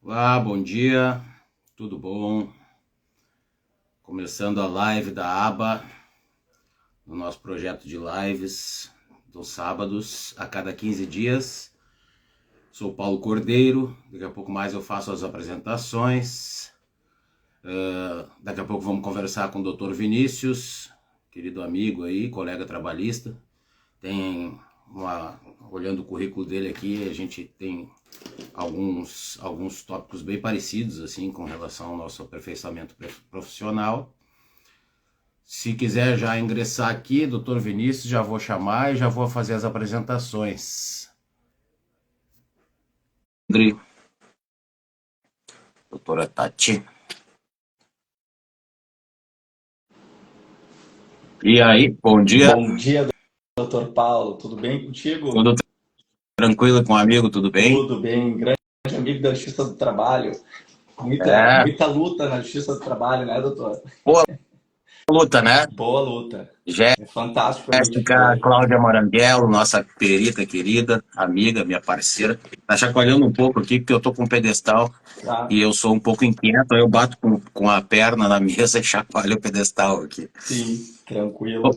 Olá, bom dia, tudo bom? Começando a live da aba, no nosso projeto de lives dos sábados, a cada 15 dias. Sou Paulo Cordeiro, daqui a pouco mais eu faço as apresentações. Daqui a pouco vamos conversar com o Dr. Vinícius, querido amigo aí, colega trabalhista. Olhando o currículo dele aqui, a gente tem alguns tópicos bem parecidos assim com relação ao nosso aperfeiçoamento profissional. Se quiser já ingressar aqui, Dr. Vinícius, já vou chamar e já vou fazer as apresentações. Doutora Tati. E aí, bom dia. Bom dia, doutor Paulo. Tudo bem contigo? Tudo tranquilo com o amigo, tudo bem? Tudo bem. Grande amigo da Justiça do Trabalho. Muita luta na Justiça do Trabalho, né, doutor? Boa luta, né? Boa luta. Jéssica É fantástico. A gente foi. Cláudia Moranguelo, nossa perita querida, amiga, minha parceira. Tá chacoalhando um pouco aqui porque eu tô com um pedestal e eu sou um pouco inquieto, aí eu bato com a perna na mesa e chacoalho o pedestal aqui. Sim, tranquilo.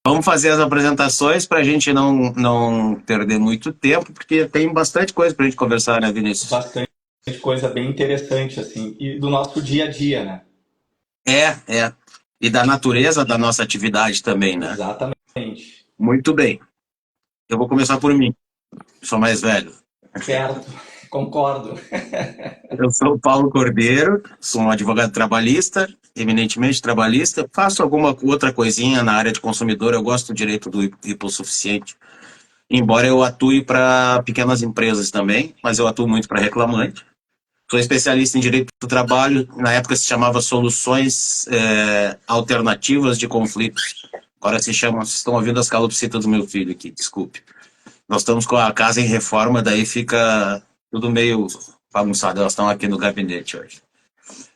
Vamos fazer as apresentações para a gente não perder muito tempo, porque tem bastante coisa para a gente conversar, né, Vinícius? Bastante coisa bem interessante, assim, e do nosso dia a dia, né? É. E da natureza da nossa atividade também, né? Exatamente. Muito bem. Eu vou começar por mim. Sou mais velho. Certo, concordo. Eu sou o Paulo Cordeiro, sou um advogado trabalhista, eminentemente trabalhista. Faço alguma outra coisinha na área de consumidor. Eu gosto do direito do hipossuficiente. Embora eu atue para pequenas empresas também, mas eu atuo muito para reclamante. Sou especialista em direito do trabalho, na época se chamava Soluções Alternativas de Conflitos. Agora se chama, vocês estão ouvindo as calopsitas do meu filho aqui, desculpe. Nós estamos com a casa em reforma, daí fica tudo meio bagunçado, elas estão aqui no gabinete hoje.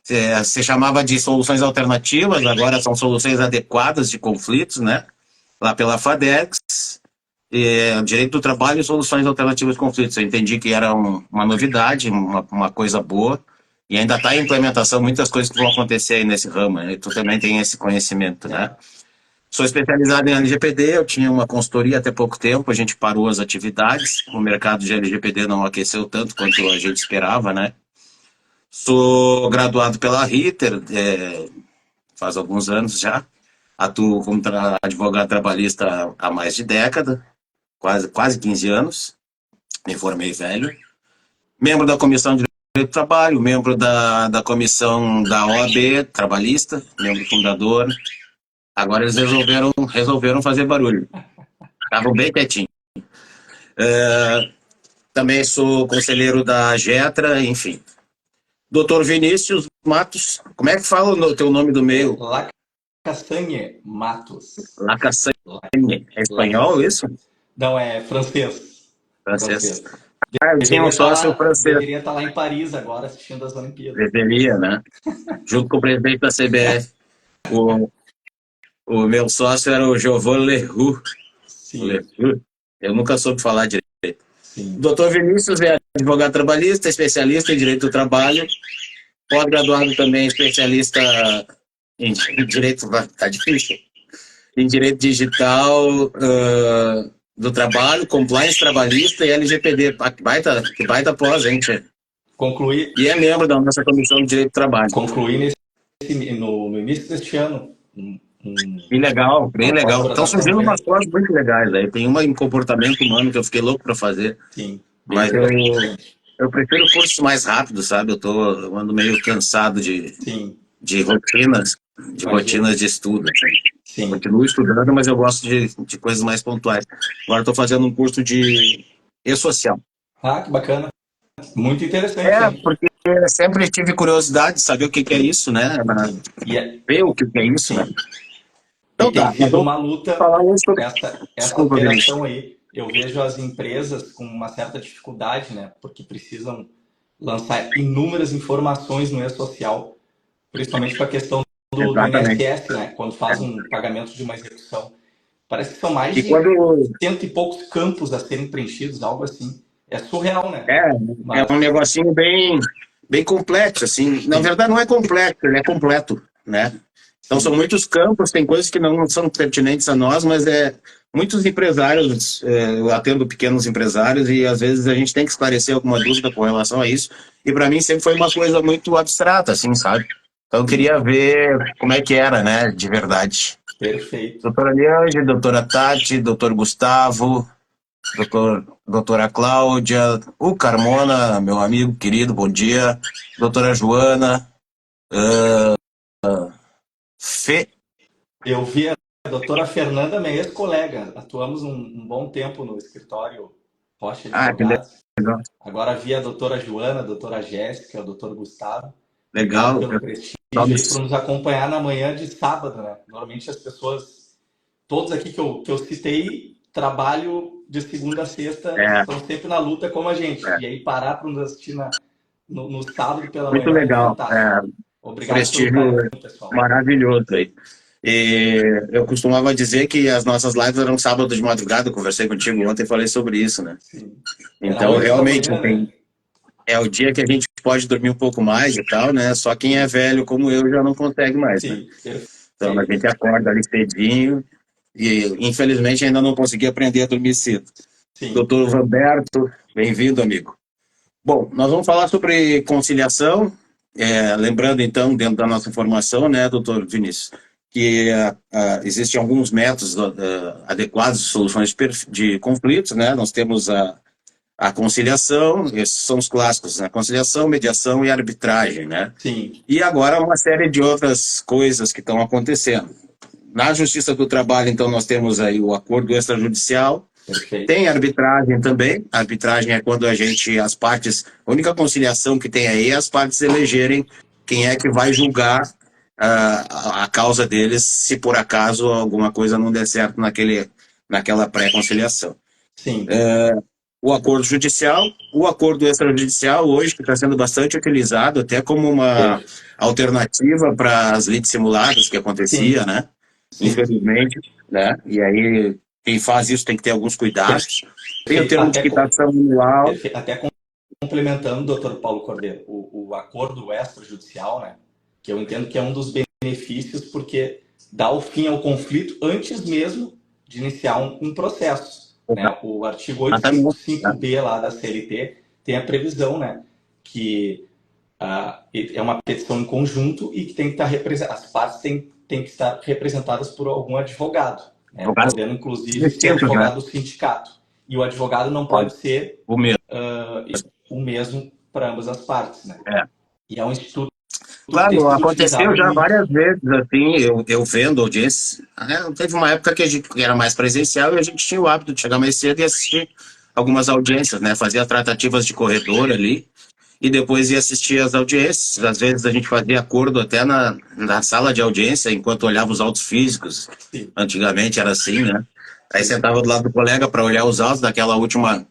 Se chamava de Soluções Alternativas, agora são Soluções Adequadas de Conflitos, né? Lá pela FADEX. Direito do trabalho e soluções alternativas de conflitos. Eu entendi que era uma novidade, uma coisa boa, e ainda está em implementação muitas coisas que vão acontecer aí nesse ramo, né? E tu também tem esse conhecimento, né? Sou especializado em LGPD, eu tinha uma consultoria até pouco tempo, a gente parou as atividades, o mercado de LGPD não aqueceu tanto quanto a gente esperava, né? Sou graduado pela Ritter, faz alguns anos já, atuo como advogado trabalhista há mais de década, quase 15 anos, me formei velho. Membro da Comissão de Direito do Trabalho, membro da comissão da OAB trabalhista, membro fundador. Agora eles resolveram fazer barulho. Estavam bem quietinho. Também sou conselheiro da GETRA, enfim. Doutor Vinícius Matos, como é que fala o teu nome do meio? Lacassagne Matos. Lacassagne. É espanhol isso? Não, é francês. Francês. Eu tinha um sócio francês. Deveria estar lá em Paris agora assistindo as Olimpíadas. Deveria, né? Junto com o presidente da CBF. O meu sócio era o Giovanni Leroux. Leroux. Eu nunca soube falar direito. Sim. Doutor Vinícius é advogado trabalhista, especialista em direito do trabalho, pós-graduado também, especialista em direito, tá difícil, em direito digital do trabalho, compliance trabalhista e LGPD. Que baita pós, gente. Concluí. E é membro da nossa comissão de direito do trabalho. Concluí no início deste ano. Bem legal, bem legal. Estão surgindo umas coisas muito legais aí. Tem uma em comportamento humano que eu fiquei louco para fazer. Sim. Mas eu prefiro cursos mais rápidos, sabe? Eu ando meio cansado de rotinas, rotinas de estudo. Sim. Continuo estudando, mas eu gosto de coisas mais pontuais. Agora estou fazendo um curso de e-social. Ah, que bacana. Muito interessante. Porque sempre tive curiosidade de saber o que é isso, né? Ver o que é isso, né? Então, tem sido uma luta essa operação aí. Eu vejo as empresas com uma certa dificuldade, né? Porque precisam lançar inúmeras informações no e-social, principalmente com a questão do INSS, né? Quando faz um pagamento de uma execução. Parece que são mais de 100 e poucos campos a serem preenchidos, algo assim. É surreal, né? É, é Mas, um negocinho bem complexo, assim. Na sim, verdade, não é complexo, ele é completo, né? Então, são sim, muitos campos, tem coisas que não são pertinentes a nós, mas muitos empresários, eu atendo pequenos empresários e às vezes a gente tem que esclarecer alguma dúvida com relação a isso. E para mim sempre foi uma coisa muito abstrata, assim, sabe? Então, eu sim, queria ver como é que era, né, de verdade. perfeito. Doutora Liane, doutora Tati, doutor Gustavo, doutora Cláudia, o Carmona, meu amigo querido, bom dia. Doutora Joana, Fê. Eu vi a doutora Fernanda, minha ex-colega, atuamos um bom tempo no escritório Rocha Ah, que Advogados. legal. Agora vi a doutora Joana, a doutora Jéssica, o doutor Gustavo. Obrigado Legal. pelo prestígio aí por nos acompanhar na manhã de sábado, né? Normalmente as pessoas, todos aqui que eu citei, trabalho de segunda a sexta, É, estão sempre na luta como a gente. é, E aí parar para nos assistir no sábado pela muito manhã é legal. fantástico. É, Obrigado pelo prestígio carinho, pessoal. maravilhoso aí. E eu costumava dizer que as nossas lives eram sábado de madrugada, eu conversei contigo ontem e falei sobre isso, né? Sim. Era Então, 8 da realmente, manhã, né? é o dia que a gente pode dormir um pouco mais e tal, né? Só quem é Sim, velho como eu já não consegue mais, né? sim, Então, a perfeito. gente acorda ali cedinho e, infelizmente, ainda não consegui aprender a dormir cedo. Sim, Doutor Roberto, bem-vindo, amigo. Bom, nós vamos falar sobre conciliação, lembrando, então, dentro da nossa formação, né, doutor Vinícius, que existem alguns métodos adequados de soluções de conflitos, né? Nós temos a conciliação, esses são os clássicos, né? Conciliação, mediação e arbitragem, né? sim, E agora uma série de outras coisas que estão acontecendo. Na Justiça do Trabalho, então, nós temos aí o acordo extrajudicial, perfeito. tem arbitragem também. A arbitragem é quando as partes, a única conciliação que tem aí é as partes elegerem quem é que vai julgar a causa deles se por acaso alguma coisa não der certo naquela pré-conciliação. Sim, O acordo judicial, o acordo extrajudicial hoje que está sendo bastante utilizado até como uma per- alternativa para as lides simuladas que acontecia, sim, né? sim. Infelizmente, né? E aí quem faz isso tem que ter alguns cuidados. Tem o Perfeito. termo de quitação anual. Até complementando, doutor Paulo Cordeiro, o acordo extrajudicial, né, que eu entendo que é um dos benefícios porque dá o fim ao conflito antes mesmo de iniciar um processo. Né? O artigo Exatamente, né? 855B lá da CLT tem a previsão, né, que é uma petição em conjunto e que tem que estar as partes têm que estar representadas por algum advogado, né, Advogados podendo inclusive ser distintos, né? advogado do sindicato. E o advogado não Pode. pode ser O mesmo. o mesmo para ambas as partes, né? É. E é um instituto que tem Claro, sido aconteceu utilizado já muito. várias vezes, assim, eu vendo audiências. Né? Teve uma época que a gente era mais presencial e a gente tinha o hábito de chegar mais cedo e assistir algumas audiências, né? Fazia tratativas de corredor ali e depois ia assistir as audiências. Às vezes a gente fazia acordo até na sala de audiência, enquanto olhava os autos físicos. Sim, Antigamente era assim, né? Aí sim, sentava do lado do colega para olhar os autos daquela última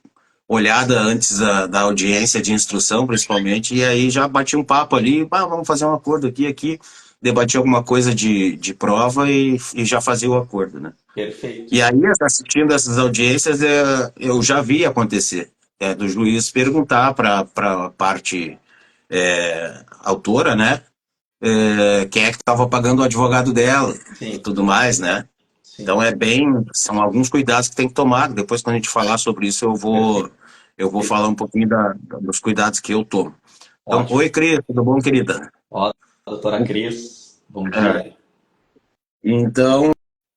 olhada antes da audiência de instrução, principalmente, e aí já batia um papo ali, vamos fazer um acordo aqui, debatia alguma coisa de prova e já fazia o acordo, né? perfeito. E aí, assistindo essas audiências, eu já vi acontecer, do juiz perguntar para a parte autora, né, quem é que estava pagando o advogado dela e Sim, tudo mais, né? Então sim, são alguns cuidados que tem que tomar. Depois, quando a gente falar sobre isso, perfeito. eu vou falar um pouquinho dos cuidados que eu tomo. Então, Ótimo. oi, Cris, tudo bom, querida? Ó, doutora Cris, bom É, dia. então,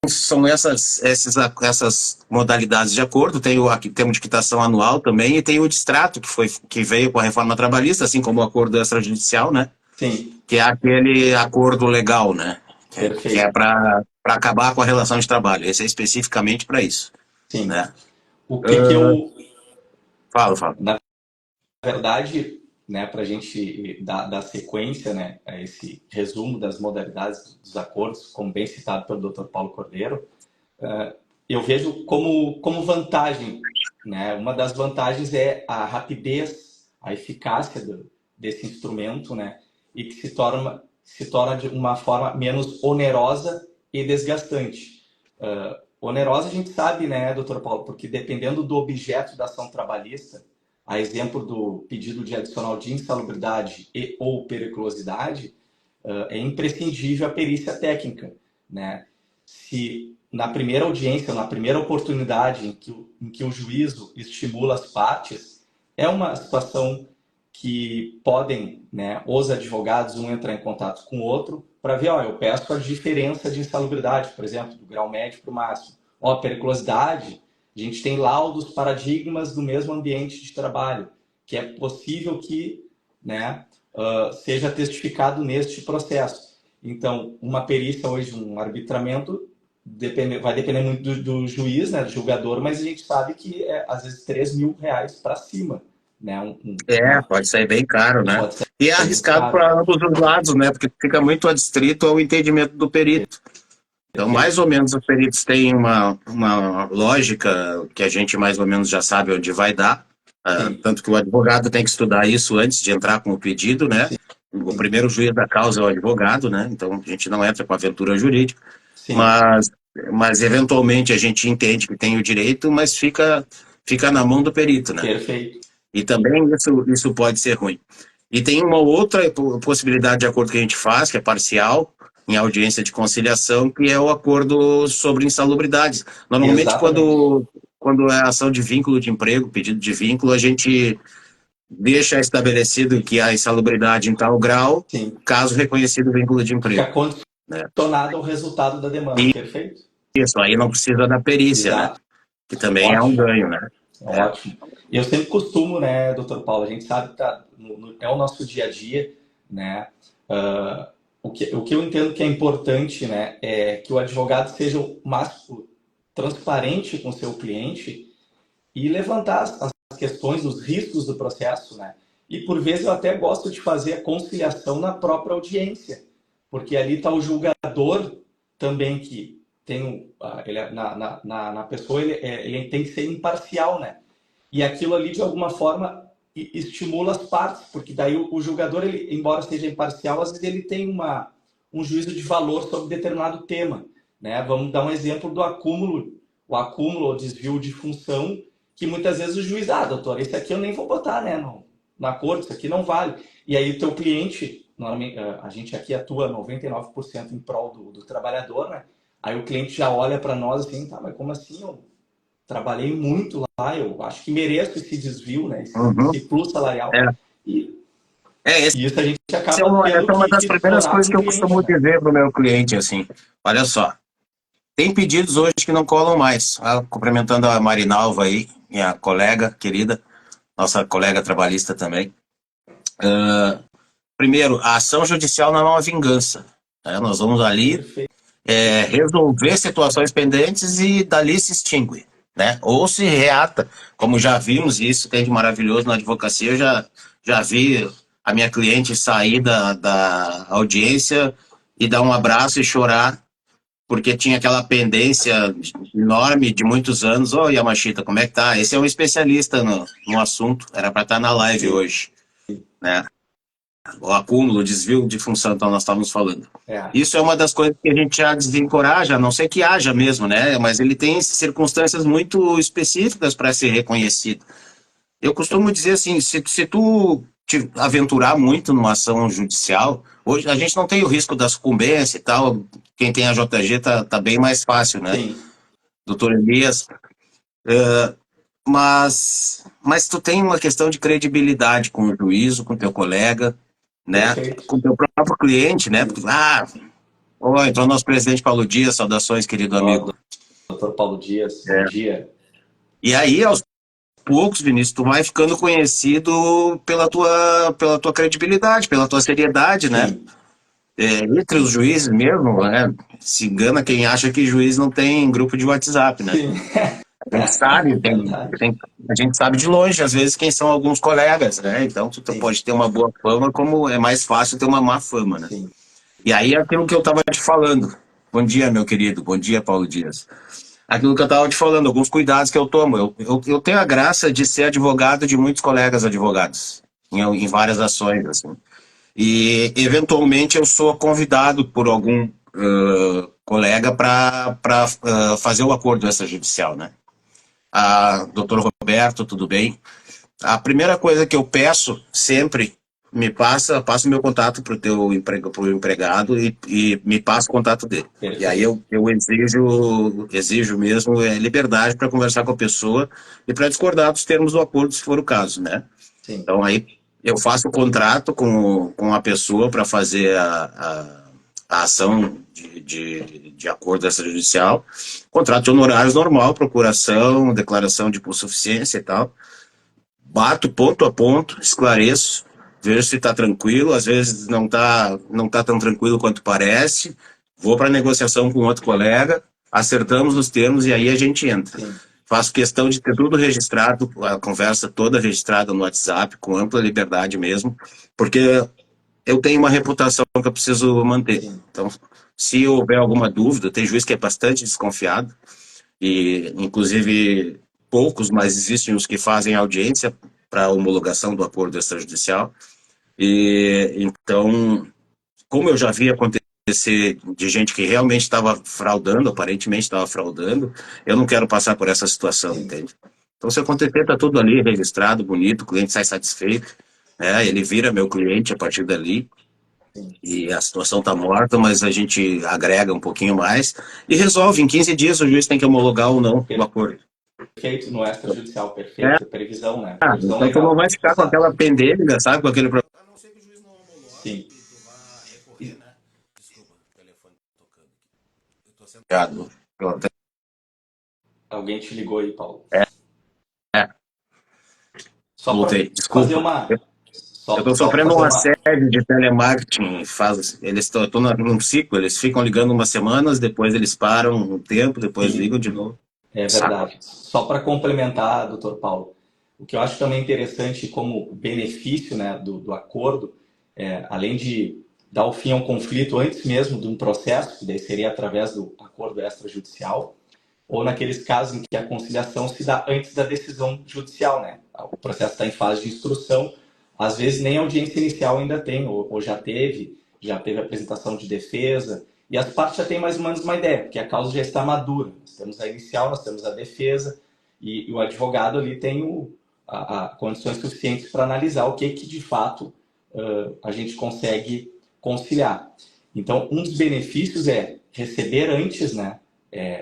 são essas modalidades de acordo. Tem o aqui, termo de quitação anual também, e tem o distrato, que veio com a reforma trabalhista, assim como o acordo extrajudicial, né? Sim, Que é aquele acordo legal, né? Que é perfeito. para acabar com a relação de trabalho. Esse é especificamente para isso, Sim. né? O que eu, Fala. na verdade, né, para a gente dar sequência, né, a esse resumo das modalidades dos acordos, como bem citado pelo Dr. Paulo Cordeiro, eu vejo como vantagem, né? Uma das vantagens é a rapidez, a eficácia desse instrumento, né? E que se torna de uma forma menos onerosa e desgastante. Onerosa a gente sabe, né, doutor Paulo, porque dependendo do objeto da ação trabalhista, A exemplo do pedido de adicional de insalubridade e ou periculosidade, é imprescindível a perícia técnica, né? Se na primeira audiência, na primeira oportunidade em que o juízo estimula as partes, é uma situação que podem, né, os advogados, um entrar em contato com o outro para ver, ó, eu peço a diferença de insalubridade, por exemplo, do grau médio para o máximo. Ó, periculosidade, a gente tem laudos, paradigmas do mesmo ambiente de trabalho, que é possível que, né, seja testificado neste processo. Então, uma perícia hoje, um arbitramento, vai depender muito do juiz, né, do julgador, mas a gente sabe que é, às vezes, R$ 3.000 para cima. Né, pode sair bem caro, né? Pode ser E é arriscado para ambos os lados, né? Porque fica muito adstrito ao entendimento do perito. Então, mais ou menos, os peritos têm uma lógica que a gente mais ou menos já sabe onde vai dar. Tanto que o advogado tem que estudar isso antes de entrar com o pedido, né? Sim. O primeiro juiz da causa é o advogado, né? Então, a gente não entra com a aventura jurídica. Sim. Mas, eventualmente, a gente entende que tem o direito, mas fica na mão do perito, né? Perfeito. E também isso pode ser ruim. E tem uma outra possibilidade de acordo que a gente faz, que é parcial, em audiência de conciliação, que é o acordo sobre insalubridades. Normalmente, quando é ação de vínculo de emprego, pedido de vínculo, a gente deixa estabelecido que há insalubridade em tal grau, sim, caso reconhecido o vínculo de emprego. Fica condicionado ao resultado da demanda, perfeito? Isso, aí não precisa da perícia, exato, né? Que também é um ganho, né? Ótimo. E eu sempre costumo, né, doutor Paulo, a gente sabe que é o nosso dia a dia, né? O que eu entendo que é importante, né, é que o advogado seja o máximo transparente com o seu cliente e levantar as questões, os riscos do processo, né? E por vezes eu até gosto de fazer a conciliação na própria audiência, porque ali está o julgador também que tem na pessoa ele tem que ser imparcial, né? E aquilo ali de alguma forma estimula as partes, porque daí o julgador, ele, embora seja imparcial, às vezes ele tem um juízo de valor sobre determinado tema, né? Vamos dar um exemplo do acúmulo, o desvio de função, que muitas vezes o juiz, doutor, esse aqui eu nem vou botar, né, no acordo, isso aqui não vale. E aí o teu cliente, normalmente a gente aqui atua 99% em prol do trabalhador, né? Aí o cliente já olha para nós assim, tá, mas como assim? Eu trabalhei muito lá, eu acho que mereço esse desvio, né? Esse plus salarial. E isso a gente acaba tendo essa é uma das primeiras coisas que eu costumo dizer para o meu cliente, assim, olha só, tem pedidos hoje que não colam mais. Cumprimentando a Marinalva aí, minha colega querida, nossa colega trabalhista também. Primeiro, a ação judicial não é uma vingança. Né? Nós vamos ali resolver situações pendentes e dali se extingue. Né? Ou se reata, como já vimos, e isso tem de maravilhoso na advocacia, eu já vi a minha cliente sair da audiência e dar um abraço e chorar, porque tinha aquela pendência enorme de muitos anos. Ô, Yamashita, como é que tá? Esse é um especialista no assunto, era para estar na live hoje. Né? O acúmulo, o desvio de função, então nós estávamos falando. Isso é uma das coisas que a gente já desencoraja, a não ser que haja mesmo, né? Mas ele tem circunstâncias muito específicas para ser reconhecido. Eu costumo dizer assim, se tu te aventurar muito numa ação judicial, hoje a gente não tem o risco da sucumbência e tal, quem tem a JG tá bem mais fácil, né? Sim. Doutor Elias, mas tu tem uma questão de credibilidade com o juízo, com o teu colega, né? Perfeito. Com o teu próprio cliente, né? Porque, entrou nosso presidente Paulo Dias, saudações, querido amigo. Doutor Paulo Dias, bom dia. E aí, aos poucos, Vinícius, tu vai ficando conhecido pela tua credibilidade, pela tua seriedade, sim, né? Entre os juízes mesmo, né? Se engana quem acha que juiz não tem grupo de WhatsApp, né? Sim. A gente sabe, a gente sabe de longe, às vezes, quem são alguns colegas, né? Então, tu pode ter uma boa fama, como é mais fácil ter uma má fama, né? Sim. E aí, aquilo que eu estava te falando. Bom dia, meu querido. Bom dia, Paulo Dias. Aquilo que eu estava te falando, alguns cuidados que eu tomo. Eu tenho a graça de ser advogado de muitos colegas advogados, em várias ações, assim. E, eventualmente, eu sou convidado por algum colega para fazer o acordo extrajudicial, né? Doutor Roberto, tudo bem? A primeira coisa que eu peço sempre, passa o meu contato para o pro empregado e me passa o contato dele. Perfeito. E aí eu exijo mesmo liberdade para conversar com a pessoa e para discordar dos termos do acordo, se for o caso, né? Sim. Então aí eu faço o contrato com a pessoa para fazer a ação de acordo extrajudicial, contrato de honorários normal, procuração, declaração de hipossuficiência e tal. Bato ponto a ponto, esclareço, vejo se está tranquilo, às vezes não tá tão tranquilo quanto parece, vou para a negociação com outro colega, acertamos os termos e aí a gente entra. Sim. Faço questão de ter tudo registrado, a conversa toda registrada no WhatsApp, com ampla liberdade mesmo, porque eu tenho uma reputação que eu preciso manter. Sim. Então, se houver alguma dúvida, tem juiz que é bastante desconfiado, e inclusive poucos, mas existem os que fazem audiência para homologação do acordo extrajudicial. E então, como eu já vi acontecer de gente que realmente estava fraudando, aparentemente estava fraudando, eu não quero passar por essa situação, entende? Então, se acontecer, está tudo ali registrado, bonito, o cliente sai satisfeito, né? Ele vira meu cliente a partir dali. E a situação está morta, mas a gente agrega um pouquinho mais e resolve. Em 15 dias o juiz tem que homologar ou não o acordo. Perfeito, no extrajudicial, perfeito. Previsão, né? Ah, Previsão então legal. tu não vai ficar com aquela pendelha, sabe? Com aquele problema. A não ser que o juiz não homologue. Sim. E tu vá recorrer, né? Desculpa, o telefone tocando aqui. Eu tô sendo ligado. Alguém te ligou aí, Paulo? É. Só Voltei. para Desculpa. fazer uma... Eu estou sofrendo um assédio de telemarketing. Eles estão num ciclo, eles ficam ligando umas semanas, depois eles param um tempo, depois ligam de novo. É verdade. Só para complementar, doutor Paulo, o que eu acho também interessante como benefício, né, do acordo, além de dar o fim ao conflito antes mesmo de um processo, que daí seria através do acordo extrajudicial, ou naqueles casos em que a conciliação se dá antes da decisão judicial, né? O processo está em fase de instrução, às vezes nem audiência inicial ainda tem, ou já teve apresentação de defesa, e as partes já têm mais ou menos uma ideia, porque a causa já está madura. Nós temos a inicial, nós temos a defesa, e o advogado ali tem condições suficientes para analisar o que de fato a gente consegue conciliar. Então, um dos benefícios é receber antes, né?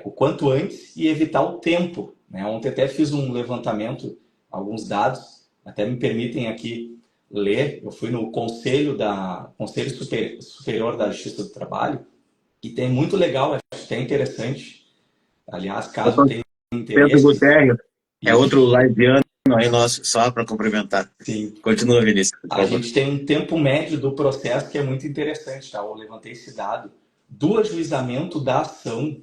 O quanto antes e evitar o tempo. Né? Ontem até fiz um levantamento, alguns dados, até me permitem aqui ler. Eu fui no Conselho Superior da Justiça do Trabalho, e tem muito legal, acho que é interessante. Aliás, caso tenha interesse... Pedro Guterres, é outro liveano aí nosso, só para cumprimentar. Sim. Continua, Vinícius. A gente tem um tempo médio do processo que é muito interessante, tá? Eu levantei esse dado. Do ajuizamento da ação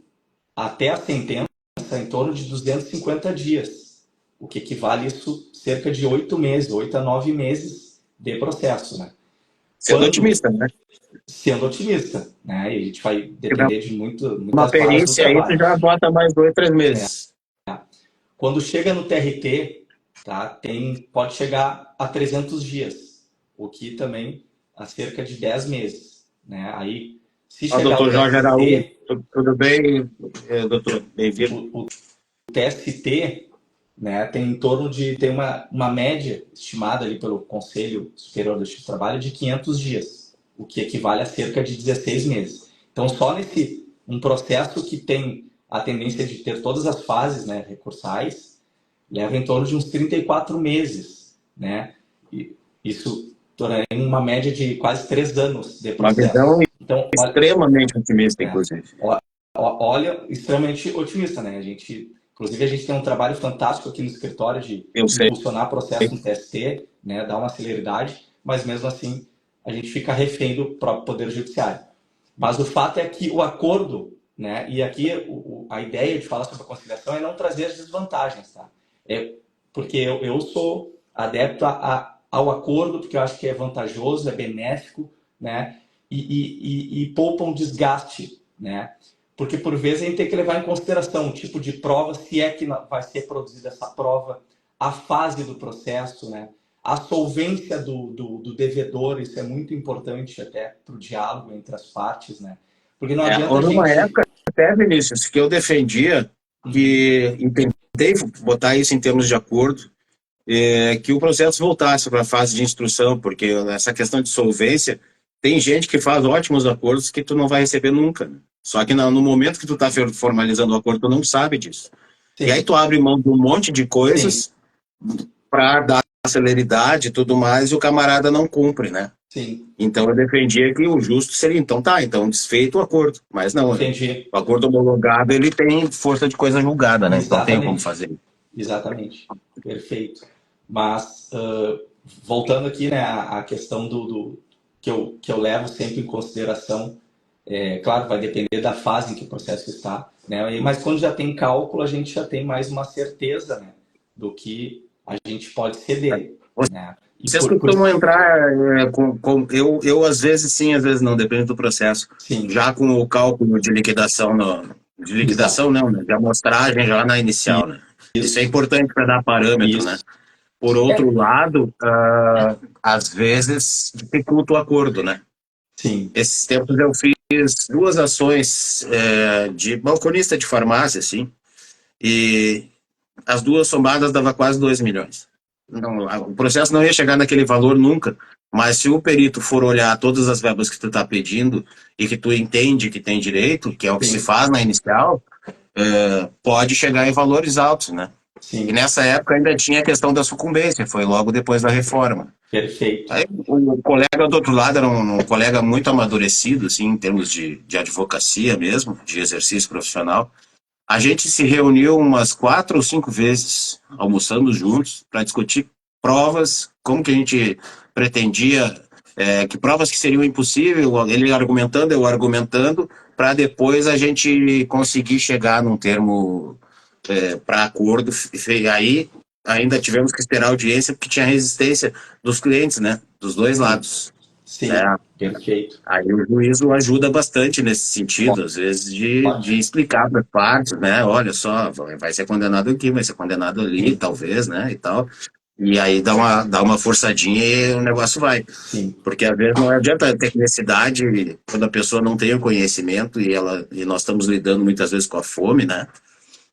até a sentença, em torno de 250 dias, o que equivale isso cerca de 8 meses, 8 a 9 meses de processo, né? Sendo otimista, né? Sendo otimista, né? E a gente vai depender de muitas uma perícia aí, tu já bota mais 2, 3 meses. Quando chega no TRT, tá? Pode chegar a 300 dias, o que também a cerca de 10 meses, né? Aí, se chegar doutor Jorge Araújo, tudo bem, doutor? Bem-vindo. O TST, né, tem em torno de... Tem uma média estimada ali pelo Conselho Superior da Justiça do Trabalho de 500 dias, o que equivale a cerca de 16 meses. Então, só um processo que tem a tendência de ter todas as fases, né, recursais, leva em torno de uns 34 meses, né? E isso torna uma média de quase 3 anos de processo. Uma visão então, extremamente otimista, inclusive. Olha, extremamente otimista, né? Inclusive, a gente tem um trabalho fantástico aqui no escritório de impulsionar processo no TST, né? Dar uma celeridade, mas mesmo assim a gente fica refém do próprio Poder Judiciário. Mas o fato é que o acordo, né? E aqui a ideia de falar sobre a conciliação é não trazer as desvantagens, tá? Porque eu sou adepto ao acordo, porque eu acho que é vantajoso, é benéfico, né? E poupa um desgaste, né? Porque, por vezes, a gente tem que levar em consideração o tipo de prova, se é que vai ser produzida essa prova, a fase do processo, né? A solvência do devedor, isso é muito importante até para o diálogo entre as partes, né? Porque não adianta a gente... Numa época, até, Vinícius, que eu defendia, que tentei botar isso em termos de acordo, que o processo voltasse para a fase de instrução, porque essa questão de solvência, tem gente que faz ótimos acordos que tu não vai receber nunca, né? Só que no momento que tu está formalizando o acordo, tu não sabe disso. Sim. E aí tu abre mão de um monte de coisas para dar celeridade e tudo mais, e o camarada não cumpre, né? Sim. Então eu defendia que o justo seria, então desfeito o acordo. Mas não, Entendi. O acordo homologado, ele tem força de coisa julgada, né? Exatamente. Então tem como fazer. Exatamente. Perfeito. Mas, voltando aqui, né, a questão que eu levo sempre em consideração, claro, vai depender da fase em que o processo está, né? Mas quando já tem cálculo, a gente já tem mais uma certeza, né, do que a gente pode ceder. Né? Vocês costumam entrar eu às vezes sim, às vezes não, depende do processo. Sim. Já com o cálculo de liquidação, não, né? De amostragem já na inicial, né? Isso é importante para dar parâmetro, né? Por outro lado, às vezes dificulta o acordo, né? Sim. Esses tempos eu fiz 2 ações de balconista de farmácia, assim, e as 2 somadas dava quase 2 milhões. Não, o processo não ia chegar naquele valor nunca, mas se o perito for olhar todas as verbas que tu está pedindo e que tu entende que tem direito, que é o que se faz na inicial, pode chegar em valores altos, né? Sim. E nessa época ainda tinha a questão da sucumbência, foi logo depois da reforma. Perfeito. Aí, o colega do outro lado era um colega muito amadurecido, assim, em termos de advocacia mesmo, de exercício profissional. A gente se reuniu umas 4 ou 5 vezes, almoçando juntos, para discutir provas, como que a gente pretendia, que provas que seriam impossíveis, ele argumentando, eu argumentando, para depois a gente conseguir chegar num termo para acordo. E aí ainda tivemos que esperar a audiência, porque tinha resistência dos clientes, né? Dos 2 lados. Sim, perfeito. Aí o juízo ajuda bastante nesse sentido, às vezes, de explicar para as partes, né? Olha só, vai ser condenado aqui, vai ser condenado ali, talvez, né? E tal. E aí dá uma forçadinha e o negócio vai. Sim. Porque às vezes não adianta a tecnicidade quando a pessoa não tem o conhecimento e nós estamos lidando muitas vezes com a fome, né?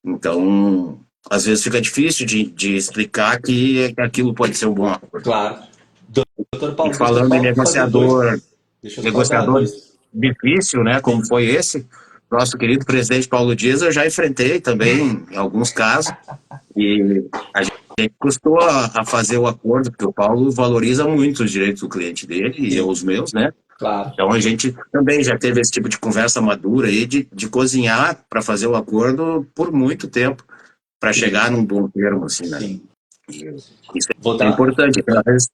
Então, às vezes fica difícil de explicar que aquilo pode ser um bom acordo. Claro. Doutor Paulo, e falando em negociador difícil, né, como foi esse, nosso querido presidente Paulo Dias, eu já enfrentei também em alguns casos, e a gente custou a fazer o acordo, porque o Paulo valoriza muito os direitos do cliente dele e eu os meus, né? Claro. Então a gente também já teve esse tipo de conversa madura aí, de cozinhar para fazer o acordo por muito tempo, para chegar num bom termo, assim, né? Sim. Isso é importante,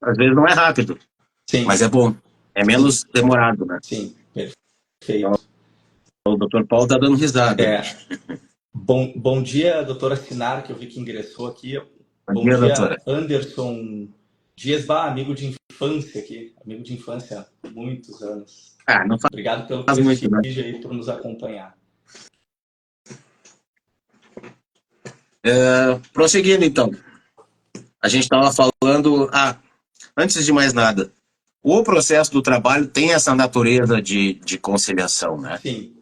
às vezes não é rápido. Sim. Mas é bom. É menos demorado, né? Sim, perfeito. Então, o doutor Paulo está dando risada. Bom dia, doutora Sinar, que eu vi que ingressou aqui. Bom dia, doutora. Anderson Dias, amigo de infância aqui. Amigo de infância há muitos anos. Não faz Obrigado pelo prestígio prestígio aí por nos acompanhar. Prosseguindo, então. A gente estava falando... antes de mais nada, o processo do trabalho tem essa natureza de conciliação, né? Sim.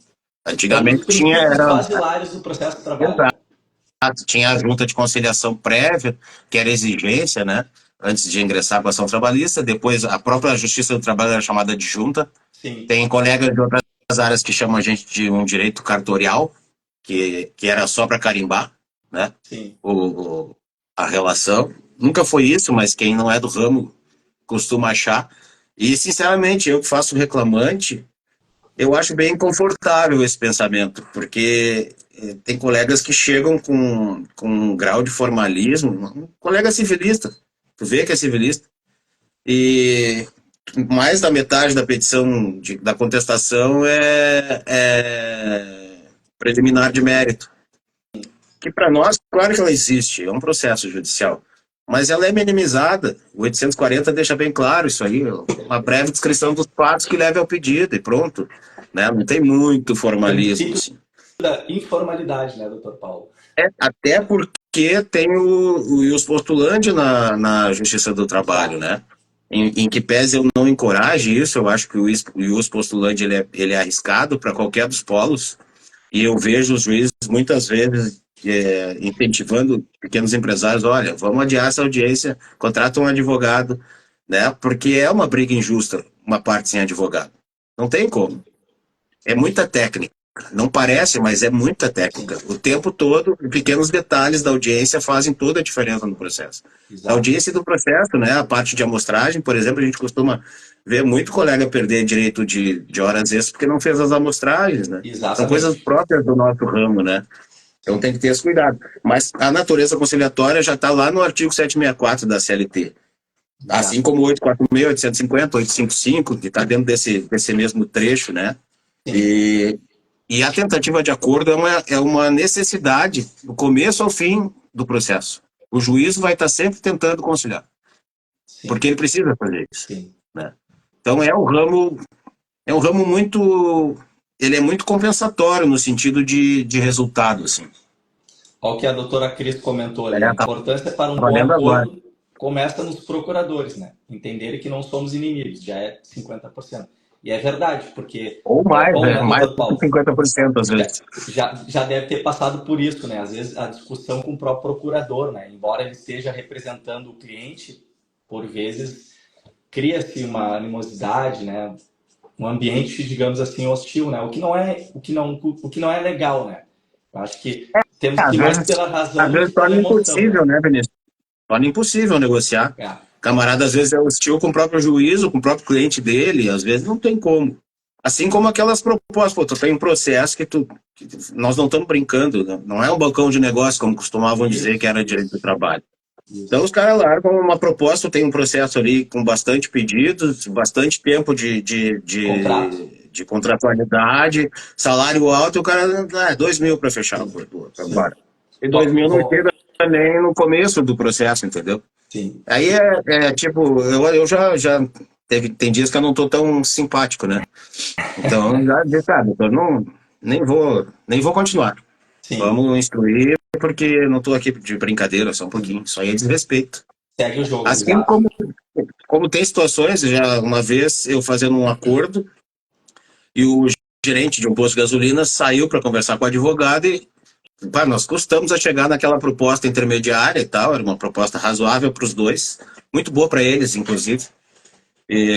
Antigamente tinha... Os basilares do processo do trabalho. Exato. Tinha a junta de conciliação prévia, que era exigência, né? Antes de ingressar com a ação trabalhista. Depois, a própria Justiça do Trabalho era chamada de junta. Sim. Tem colegas de outras áreas que chamam a gente de um direito cartorial, que era só para carimbar, né? Sim. A relação. Nunca foi isso, mas quem não é do ramo costuma achar. E, sinceramente, eu que faço reclamante, eu acho bem confortável esse pensamento, porque tem colegas que chegam com um grau de formalismo, um colega civilista, tu vê que é civilista, e mais da metade da petição, da contestação é preliminar de mérito. Que para nós, claro que ela existe, é um processo judicial, mas ela é minimizada. O 840 deixa bem claro isso aí, uma breve descrição dos fatos que leve ao pedido e pronto, né? Não tem muito formalismo. Assim. Da informalidade, né, doutor Paulo? Até porque tem o ius postulandi na Justiça do Trabalho, né? Em que pese eu não encoraje isso, eu acho que o ius postulandi ele é arriscado para qualquer dos polos, e eu vejo os juízes muitas vezes incentivando pequenos empresários, olha, vamos adiar essa audiência, contrata um advogado, né? Porque é uma briga injusta, uma parte sem advogado. Não tem como. É muita técnica. Não parece, mas é muita técnica. O tempo todo, pequenos detalhes da audiência fazem toda a diferença no processo. A Exato. audiência do processo, né? A parte de amostragem, por exemplo, a gente costuma ver muito colega perder direito de horas extras porque não fez as amostragens, né? São coisas Exatamente. próprias do nosso ramo, né? Então tem que ter esse cuidado. Mas a natureza conciliatória já está lá no artigo 764 da CLT. Assim como 846, 850, 855, que está dentro desse mesmo trecho, né? E a tentativa de acordo é uma necessidade do começo ao fim do processo. O juiz vai estar sempre tentando conciliar, porque ele precisa fazer isso. Né? Então é um ramo muito, ele é muito compensatório no sentido de resultado, assim. Olha o que a doutora Cris comentou ali. A importância para um bom valendo agora. acordo começa nos procuradores, né? Entenderem que não somos inimigos, já é 50%. E é verdade, porque... Ou mais, bom, né? Mais doutor de Paulo? 50% às vezes. Já deve ter passado por isso, né? Às vezes a discussão com o próprio procurador, né? Embora ele esteja representando o cliente, por vezes cria-se uma animosidade, né? Um ambiente, digamos assim, hostil, né? O que não é legal, né? Eu acho que temos que ir mais pela razão às do vezes que pela torna emoção. impossível, né, Vinícius? Torna impossível negociar. Camarada, às vezes, é hostil com o próprio juízo, com o próprio cliente dele, às vezes não tem como. Assim como aquelas propostas, pô, tu tem um processo que nós não estamos brincando, né? Não é um balcão de negócio, como costumavam dizer que era direito do trabalho. Então os caras largam uma proposta, tem um processo ali com bastante pedidos, bastante tempo de contratualidade, salário alto, e o cara dá 2 mil para fechar o acordo. E 2 mil não chega nem no começo do processo, entendeu? Sim. Aí tipo, eu já tem dias que eu não tô tão simpático, né? Então já sabe, eu nem vou continuar. Sim. Vamos instruir, porque eu não tô aqui de brincadeira, só um pouquinho. Isso aí é desrespeito. Segue o jogo. Assim como tem situações, já uma vez eu fazendo um acordo e o gerente de um posto de gasolina saiu para conversar com o advogado e nós custamos a chegar naquela proposta intermediária e tal, era uma proposta razoável para os dois, muito boa para eles, inclusive,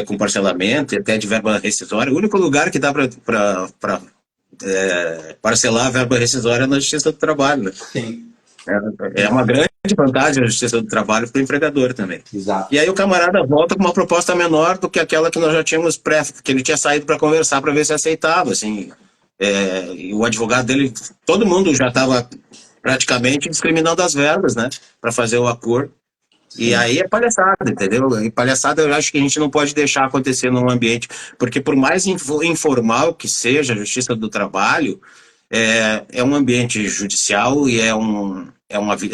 com parcelamento e até de verba rescisória. O único lugar que dá para parcelar a verba rescisória é na Justiça do Trabalho. Né? Sim. É uma grande vantagem a Justiça do Trabalho para o empregador também. Exato. E aí o camarada volta com uma proposta menor do que aquela que nós já tínhamos que ele tinha saído para conversar para ver se aceitava, assim. E o advogado dele, todo mundo já estava praticamente discriminando as verbas, né, para fazer o acordo. Sim. E aí é palhaçada, entendeu? E palhaçada eu acho que a gente não pode deixar acontecer num ambiente, porque por mais informal que seja a Justiça do Trabalho, é um ambiente judicial e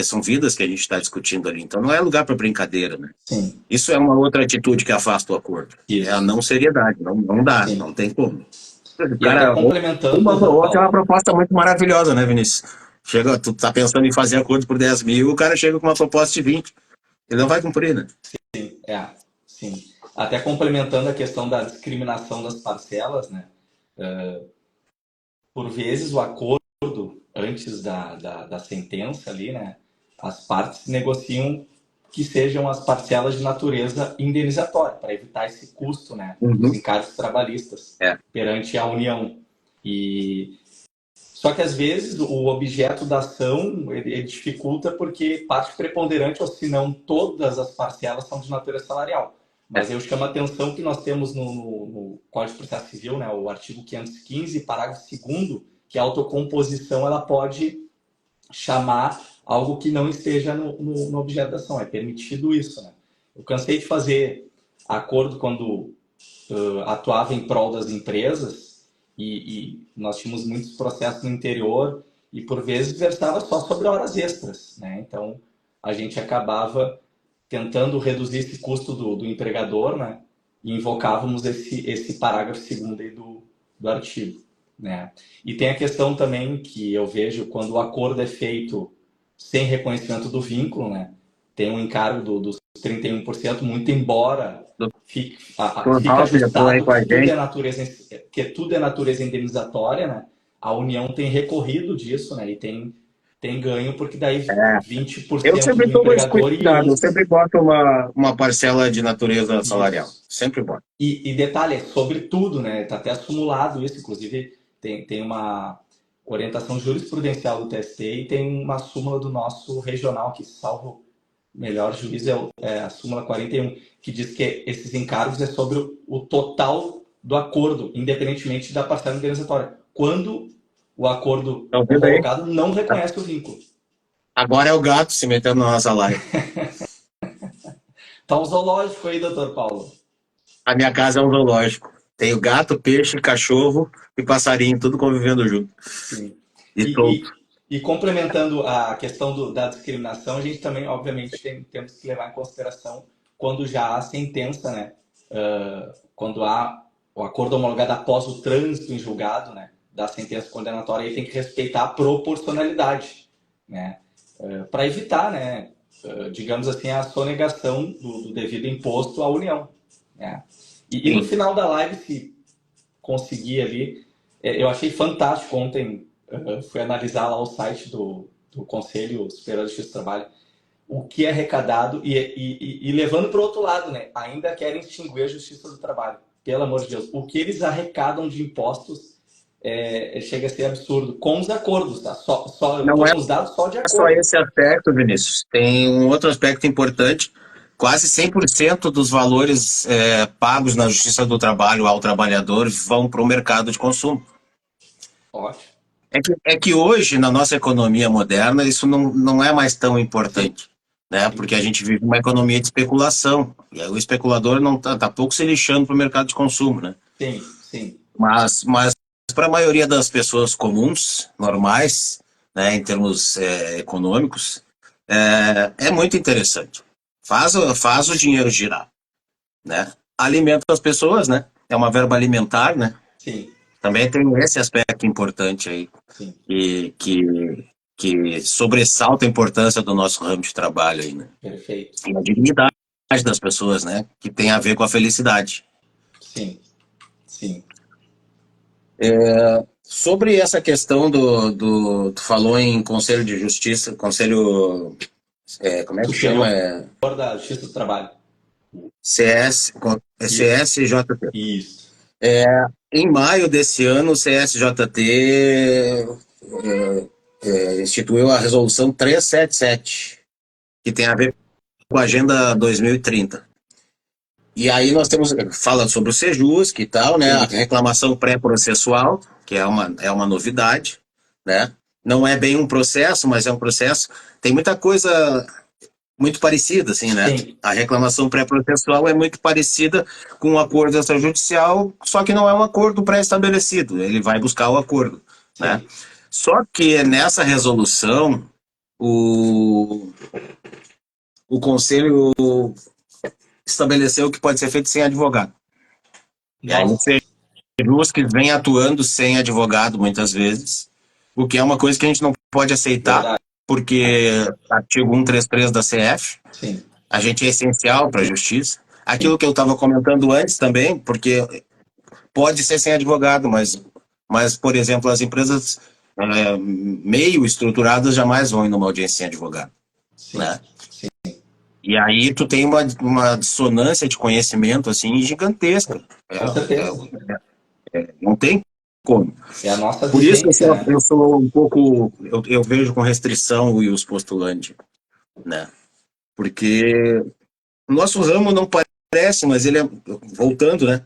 são vidas que a gente está discutindo ali. Então não é lugar para brincadeira, né? Sim. Isso é uma outra atitude que afasta o acordo. Isso. É a não seriedade. Não dá, não tem como. O cara, complementando, outra é uma proposta muito maravilhosa, né, Vinícius? Tu tá pensando em fazer acordo por 10 mil, o cara chega com uma proposta de 20. Ele não vai cumprir, né? Sim. Até complementando a questão da discriminação das parcelas, né? Por vezes o acordo antes da sentença ali, né? As partes negociam que sejam as parcelas de natureza indenizatória, para evitar esse custo, né? Dos encargos trabalhistas perante a União. Só que às vezes o objeto da ação ele dificulta porque parte preponderante, ou se não todas as parcelas são de natureza salarial. Mas eu chamo a atenção que nós temos no Código de Processo Civil, né, o artigo 515, parágrafo 2º, que a autocomposição ela pode chamar algo que não esteja no objeto da ação. É permitido isso. Né? Eu cansei de fazer acordo quando atuava em prol das empresas, e nós tínhamos muitos processos no interior e por vezes versava só sobre horas extras, né? Então a gente acabava tentando reduzir esse custo do empregador, né? E invocávamos esse parágrafo 2º aí do artigo, né? E tem a questão também que eu vejo quando o acordo é feito sem reconhecimento do vínculo, né? Tem um encargo dos 31%, muito embora fica ajustado que tudo é natureza indenizatória, né? A União tem recorrido disso, né? E tem tem ganho, porque daí 20% Eu sempre do tomo esse empregador e cuidado, eu 11%. sempre boto uma parcela de natureza salarial. Isso. Sempre boto. E detalhe, sobre tudo, né? Está até acumulado isso, inclusive tem uma orientação jurisprudencial do TST e tem uma súmula do nosso regional, que salvo melhor juízo é a súmula 41, que diz que esses encargos é sobre o total do acordo, independentemente da parcela indenizatória. Quando o acordo Tá ouvindo aí? homologado não reconhece o vínculo. Agora é o gato se metendo na nossa live. Tá um zoológico aí, doutor Paulo. A minha casa é um zoológico. Tenho gato, peixe, cachorro e passarinho, tudo convivendo junto. Sim. E solto. E complementando a questão da discriminação, a gente também, obviamente, temos que levar em consideração quando já há sentença, né? Quando há o acordo homologado após o trânsito em julgado, né? Da sentença condenatória, aí tem que respeitar a proporcionalidade, né? Para evitar, né? Digamos assim, a sonegação do devido imposto à União, né? E no final da live, se conseguir ali, eu achei fantástico ontem. Fui analisar lá o site do Conselho Superior de Justiça do Trabalho, o que é arrecadado e levando para o outro lado, né? Ainda querem extinguir a Justiça do Trabalho. Pelo amor de Deus. O que eles arrecadam de impostos chega a ser absurdo. Com os acordos, tá? Eu Não estou é com os dados só de só acordo. esse aspecto, Vinícius. Tem um outro aspecto importante. Quase 100% dos valores pagos na Justiça do Trabalho ao trabalhador vão para o mercado de consumo. Ótimo. É que hoje, na nossa economia moderna, isso não é mais tão importante, né? Sim. Porque a gente vive uma economia de especulação. E aí o especulador não tá pouco se lixando para o mercado de consumo, né? Sim, sim. Mas para a maioria das pessoas comuns, normais, né, em termos econômicos, é muito interessante. Faz o dinheiro girar, né? Alimenta as pessoas, né? É uma verba alimentar, né? Sim. Também tem esse aspecto importante aí, Sim. que sobressalta a importância do nosso ramo de trabalho aí, né? Perfeito. E a dignidade das pessoas, né? Que tem a ver com a felicidade. Sim, sim. Sobre essa questão tu falou em Conselho de Justiça, Conselho, como é que chama? Da Justiça do Trabalho. CSJT. Isso. Em maio desse ano, o CSJT instituiu a Resolução 377, que tem a ver com a Agenda 2030. E aí nós fala sobre o Sejusc e tal, né? A reclamação pré-processual, que é uma novidade, né? Não é bem um processo, mas é um processo. Tem muita coisa muito parecida, assim, né? Sim. A reclamação pré-processual é muito parecida com o acordo extrajudicial, só que não é um acordo pré-estabelecido. Ele vai buscar o acordo, né? Só que nessa resolução, o Conselho estabeleceu que pode ser feito sem advogado. E aí o Sejusc vem atuando sem advogado muitas vezes, o que é uma coisa que a gente não pode aceitar, Verdade. porque artigo 133 da CF, Sim. a gente é essencial para a justiça. Aquilo que eu estava comentando antes também, porque pode ser sem advogado, mas por exemplo, as empresas meio estruturadas jamais vão ir numa audiência sem advogado. Sim. Né? E aí tu tem uma dissonância de conhecimento assim gigantesca. Com certeza. Não tem como. É a nossa Por isso vivência, né? eu sou um pouco, eu vejo com restrição o ius postulante, né? Porque o nosso ramo não parece, mas ele é, voltando, né?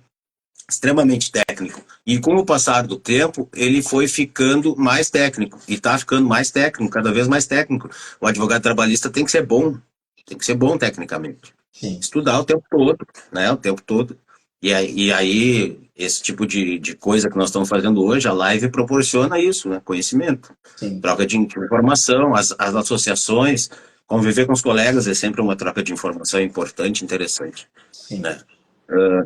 Extremamente técnico. E com o passar do tempo, ele foi ficando mais técnico. E está ficando mais técnico, cada vez mais técnico. O advogado trabalhista tem que ser bom. Tem que ser bom tecnicamente. Sim. Estudar o tempo todo, né? O tempo todo. E aí esse tipo de coisa que nós estamos fazendo hoje, a live proporciona isso, né? Conhecimento. Sim. Troca de informação, as associações, conviver com os colegas é sempre uma troca de informação importante, interessante. Sim. Né?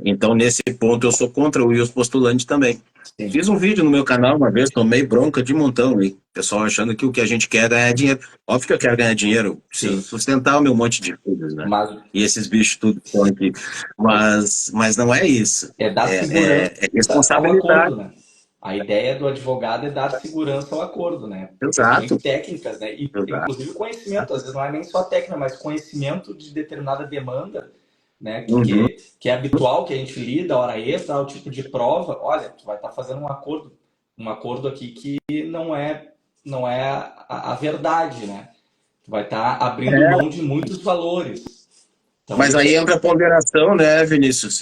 Então, nesse ponto, eu sou contra o ius postulante também. Sim. Fiz um vídeo no meu canal uma vez, tomei bronca de montão aí. Pessoal achando que o que a gente quer é ganhar dinheiro. Óbvio que eu quero ganhar dinheiro, preciso sustentar o meu monte de filhos, né? E esses bichos tudo que estão aqui. Mas não é isso. É dar segurança. É responsabilidade. Acordo, né? A ideia do advogado é dar segurança ao acordo, né? Por Exato. questões técnicas, né? E, inclusive, conhecimento. Às vezes não é nem só técnica, mas conhecimento de determinada demanda, né? Uhum. Que é habitual, que a gente lida, hora extra, o tipo de prova. Olha, tu vai estar fazendo um acordo aqui que não é a verdade, né? Tu vai estar abrindo mão de muitos valores. Então, Mas aí entra a ponderação, né, Vinícius?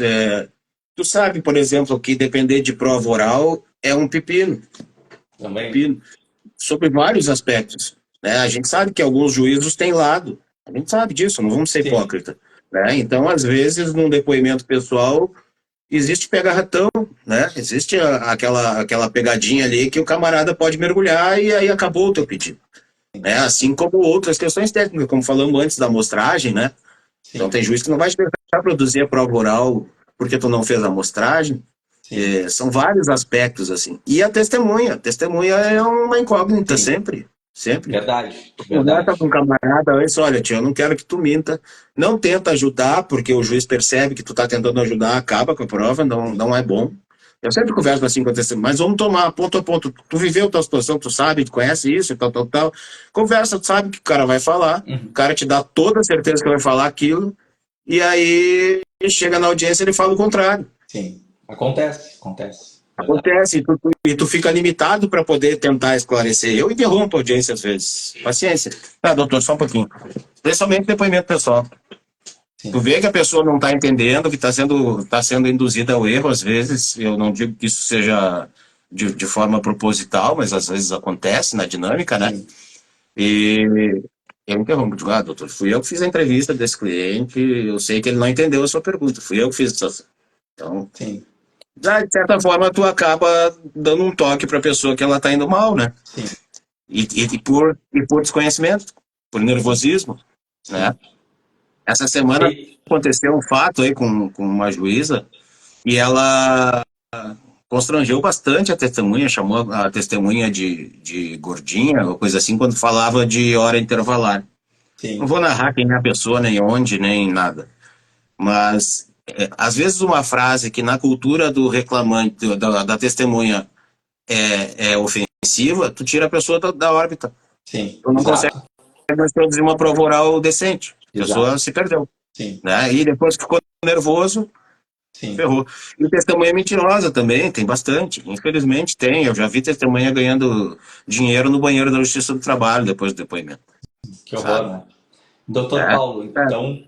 Tu sabe, por exemplo, que depender de prova oral é um pepino. também. Pepino. Sobre vários aspectos. Né? A gente sabe que alguns juízos têm lado. A gente sabe disso, não vamos ser hipócritas. Né? Então, às vezes, num depoimento pessoal, existe pega-ratão, né? Existe aquela pegadinha ali que o camarada pode mergulhar e aí acabou o teu pedido. Né? Assim como outras questões técnicas, como falamos antes da amostragem, né? Sim. Então tem juiz que não vai te deixar produzir a prova oral porque tu não fez a amostragem. São vários aspectos, assim. E a testemunha. A testemunha é uma incógnita, sempre. Sempre. Verdade. Conversa com um camarada antes, olha, tio, eu não quero que tu minta. Não tenta ajudar, porque o juiz percebe que tu tá tentando ajudar, acaba com a prova, não é bom. Eu sempre converso assim com a testemunha, mas vamos tomar ponto a ponto. Tu viveu tua situação, tu sabe, tu conhece isso, tal, tal, tal. Conversa, tu sabe o que o cara vai falar, o cara te dá toda a certeza que vai falar aquilo, e aí chega na audiência e ele fala o contrário. Sim, acontece. Acontece, e tu fica limitado para poder tentar esclarecer. Eu interrompo a audiência às vezes. Paciência. Tá, doutor, só um pouquinho. Especialmente depoimento pessoal. Sim. Tu vê que a pessoa não está entendendo, que está sendo induzida ao erro, às vezes. Eu não digo que isso seja de forma proposital, mas às vezes acontece na dinâmica, né? Sim. E eu interrompo, digo, doutor, fui eu que fiz a entrevista desse cliente, eu sei que ele não entendeu a sua pergunta, fui eu que fiz essa. Então, sim. De certa forma, tu acaba dando um toque para a pessoa que ela está indo mal, né? Sim. E por desconhecimento, por nervosismo, sim, né? Essa semana aconteceu um fato aí com uma juíza e ela constrangeu bastante a testemunha, chamou a testemunha de gordinha, ou coisa assim, quando falava de hora intervalar. Sim. Não vou narrar quem é a pessoa, nem onde, nem nada. Mas às vezes uma frase que na cultura do reclamante, da testemunha é ofensiva, tu tira a pessoa da órbita. Sim, tu não consegue mais produzir uma prova oral decente. A pessoa se perdeu. Sim. Né? E depois ficou nervoso, sim, ferrou. E testemunha mentirosa também, tem bastante. Infelizmente tem. Eu já vi testemunha ganhando dinheiro no banheiro da Justiça do Trabalho depois do depoimento. Que horror, né? Doutor Paulo, então,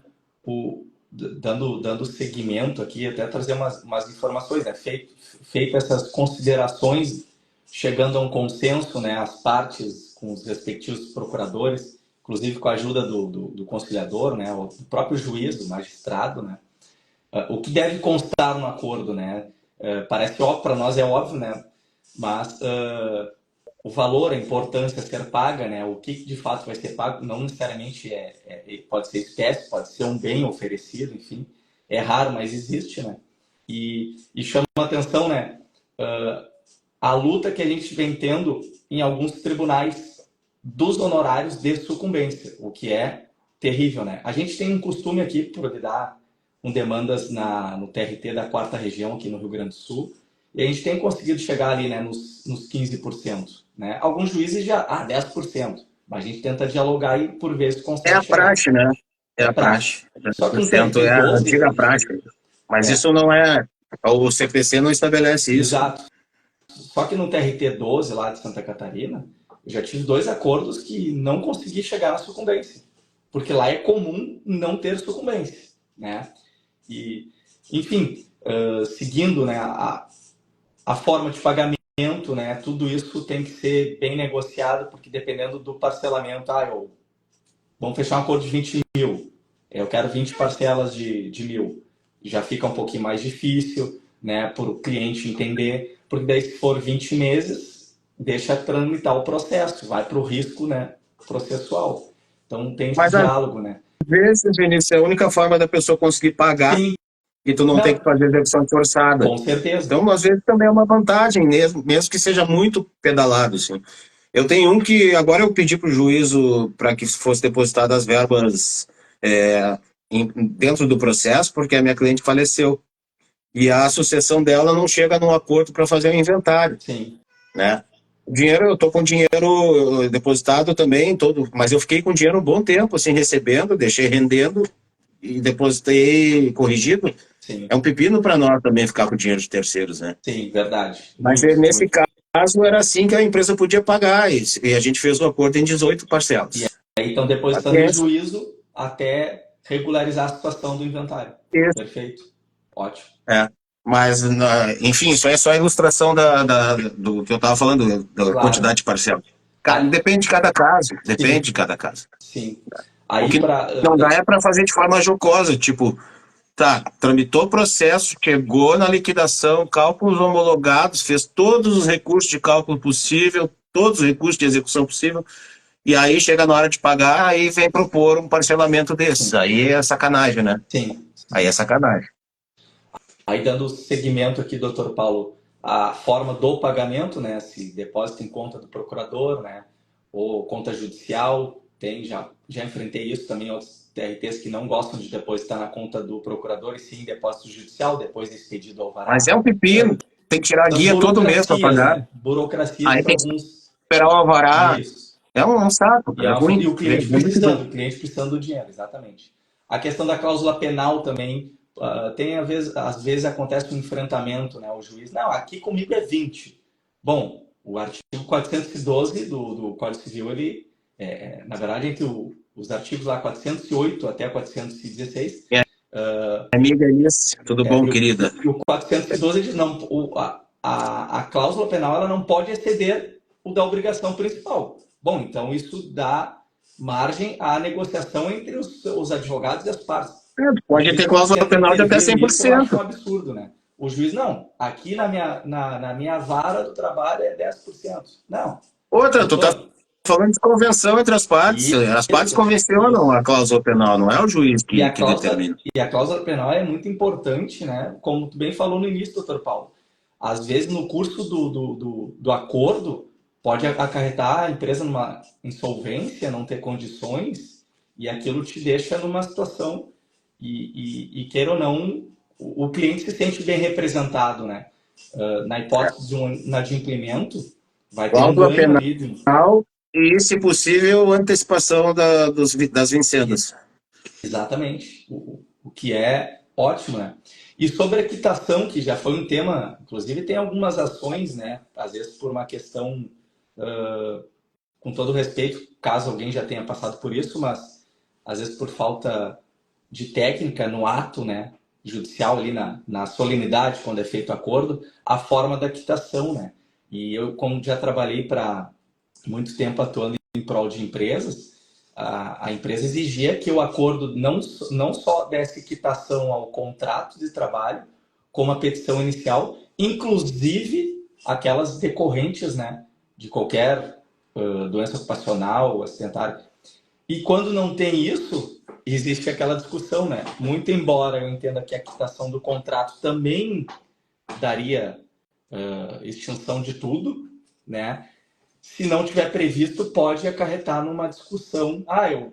dando seguimento aqui, até trazer umas informações, né? Feito essas considerações, chegando a um consenso, né? As partes com os respectivos procuradores, inclusive com a ajuda do conciliador, né? O próprio juiz, do magistrado, né? O que deve constar no acordo, né? Parece óbvio, para nós é óbvio, né? Mas o valor, a importância a ser paga, né? O que de fato vai ser pago, não necessariamente pode ser espécie, pode ser um bem oferecido, enfim. É raro, mas existe, né? E chama a atenção, né? A luta que a gente vem tendo em alguns tribunais dos honorários de sucumbência, o que é terrível, né? A gente tem um costume aqui, por lidar com demandas no TRT da 4ª Região, aqui no Rio Grande do Sul, e a gente tem conseguido chegar ali, né, nos 15%. Né? Alguns juízes já, 10%. Mas a gente tenta dialogar e, por vezes, consegue chegar. Praxe, né? É a praxe. Só que no TRT 12... É a antiga praxe. Mas isso não é... O CPC não estabelece isso. Exato. Só que no TRT 12, lá de Santa Catarina, eu já tive 2 acordos que não consegui chegar na sucumbência. Porque lá é comum não ter sucumbência. Né? E, enfim, seguindo, né, a forma de pagamento, né, tudo isso tem que ser bem negociado, porque dependendo do parcelamento, vamos fechar um acordo de 20 mil, eu quero 20 parcelas de 1.000, já fica um pouquinho mais difícil, né, para o cliente entender, porque daí se for 20 meses, deixa tramitar o processo, vai para o risco, né, processual. Então tem esse diálogo, né. Às vezes, Vinícius, é a única forma da pessoa conseguir pagar. Sim. E tu não tem que fazer execução forçada. Com certeza. Então, às vezes, também é uma vantagem, mesmo que seja muito pedalado. Assim. Eu tenho um que agora eu pedi para o juízo para que fosse depositadas as verbas dentro do processo, porque a minha cliente faleceu. e a associação dela não chega num acordo para fazer o inventário. Sim. Né? O dinheiro, eu tô com dinheiro depositado também, mas eu fiquei com dinheiro um bom tempo, assim, recebendo, deixei rendendo e depositei corrigido. Sim. É um pepino para nós também ficar com dinheiro de terceiros, né? Sim, verdade. Mas Muito, nesse muito. caso era assim que a empresa podia pagar e a gente fez o acordo em 18 E parcelas. aí, então, depois estando em juízo até regularizar a situação do inventário. Isso. Perfeito. Ótimo. É. Mas, enfim, isso é só a ilustração do que eu estava falando, da Claro. quantidade de parcela. Depende de cada caso. Depende de cada caso. Sim. O que não dá é para fazer de forma jocosa, tipo, tá, tramitou o processo, chegou na liquidação, cálculos homologados, fez todos os recursos de cálculo possível, todos os recursos de execução possível, e aí chega na hora de pagar, aí vem propor um parcelamento desses. Sim. Aí é sacanagem, né? Sim. Aí é sacanagem. Aí, dando seguimento aqui, doutor Paulo, a forma do pagamento, né? Se depósito em conta do procurador, né? Ou conta judicial, já enfrentei isso também, outros TRTs que não gostam de depositar na conta do procurador, e sim depósito judicial, depois desse pedido alvará. Mas é um pepino, tem que tirar a guia todo mês para pagar. Né? Burocracias Aí para tem que alguns. esperar o alvará. Isso. É um saco, é ruim. E o cliente precisando do dinheiro, exatamente. A questão da cláusula penal também, às vezes acontece um enfrentamento, né? O juiz, não, aqui comigo é 20. Bom, o artigo 412 do Código Civil, ele, na verdade, entre os artigos lá 408 até 416... Amiga Alice, tudo bom, querida? E o 412 diz, não, a cláusula penal ela não pode exceder o da obrigação principal. Bom, então isso dá margem à negociação entre os advogados e as partes. Pode ter cláusula penal de até 100%. Isso eu acho um absurdo, né? O juiz, não, aqui na minha vara do trabalho é 10%. Não. Outra, tu tá falando de convenção entre as partes. As partes convencionam a cláusula penal, não é o juiz que determina. E a cláusula penal é muito importante, né? Como tu bem falou no início, doutor Paulo. Às vezes, no curso do acordo, pode acarretar a empresa numa insolvência, não ter condições, e aquilo te deixa numa situação, e queira ou não, o cliente se sente bem representado, né? Na hipótese de um inadimplemento, vai ter um ganho ali. E, se possível, antecipação das vincendas. Exatamente. O que é ótimo, né? E sobre a quitação, que já foi um tema, inclusive tem algumas ações, né? Às vezes por uma questão, com todo respeito, caso alguém já tenha passado por isso, mas às vezes por falta de técnica no ato, né? Judicial ali na solenidade, quando é feito o acordo, a forma da quitação, né? E eu, como já trabalhei para muito tempo atuando em prol de empresas, a empresa exigia que o acordo não só desse quitação ao contrato de trabalho, como a petição inicial, inclusive aquelas decorrentes, né, de qualquer doença ocupacional, acidentária. E quando não tem isso, existe aquela discussão, né? Muito embora eu entenda que a quitação do contrato também daria extinção de tudo, né? Se não tiver previsto, pode acarretar numa discussão. Eu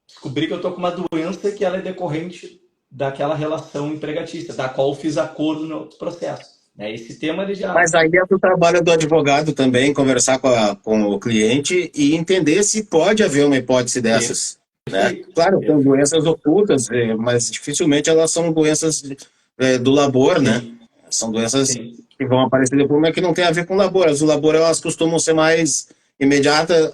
descobri que eu estou com uma doença que ela é decorrente daquela relação empregatícia, da qual eu fiz acordo no outro processo. Esse tema ele já... Mas aí é do trabalho do advogado também, conversar com o cliente e entender se pode haver uma hipótese dessas. Né? Claro, tem doenças ocultas, mas dificilmente elas são doenças do labor, né? São doenças que vão aparecer depois, mas que não tem a ver com o labor. As do labor, elas costumam ser mais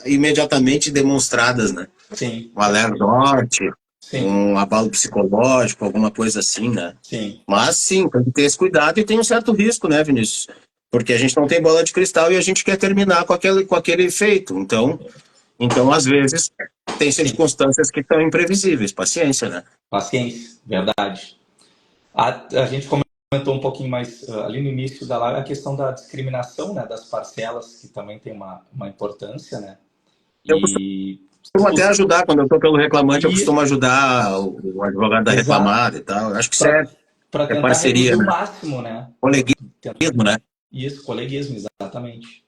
imediatamente demonstradas, né? Sim. Um alerdorte, um abalo psicológico, alguma coisa assim, né? Sim. Mas sim, tem que ter esse cuidado e tem um certo risco, né, Vinícius? Porque a gente não tem bola de cristal e a gente quer terminar com aquele efeito. Então, às vezes, tem circunstâncias que estão imprevisíveis. Paciência, né? Paciência, verdade. A gente comentou um pouquinho mais ali no início da live a questão da discriminação, né, das parcelas, que também tem uma importância, né? Eu costumo até ajudar, quando eu estou pelo reclamante, eu costumo ajudar o advogado da reclamada e tal. Eu acho que isso é parceria, reduzir né? O máximo, né? Coleguismo, né? Isso, coleguismo, exatamente.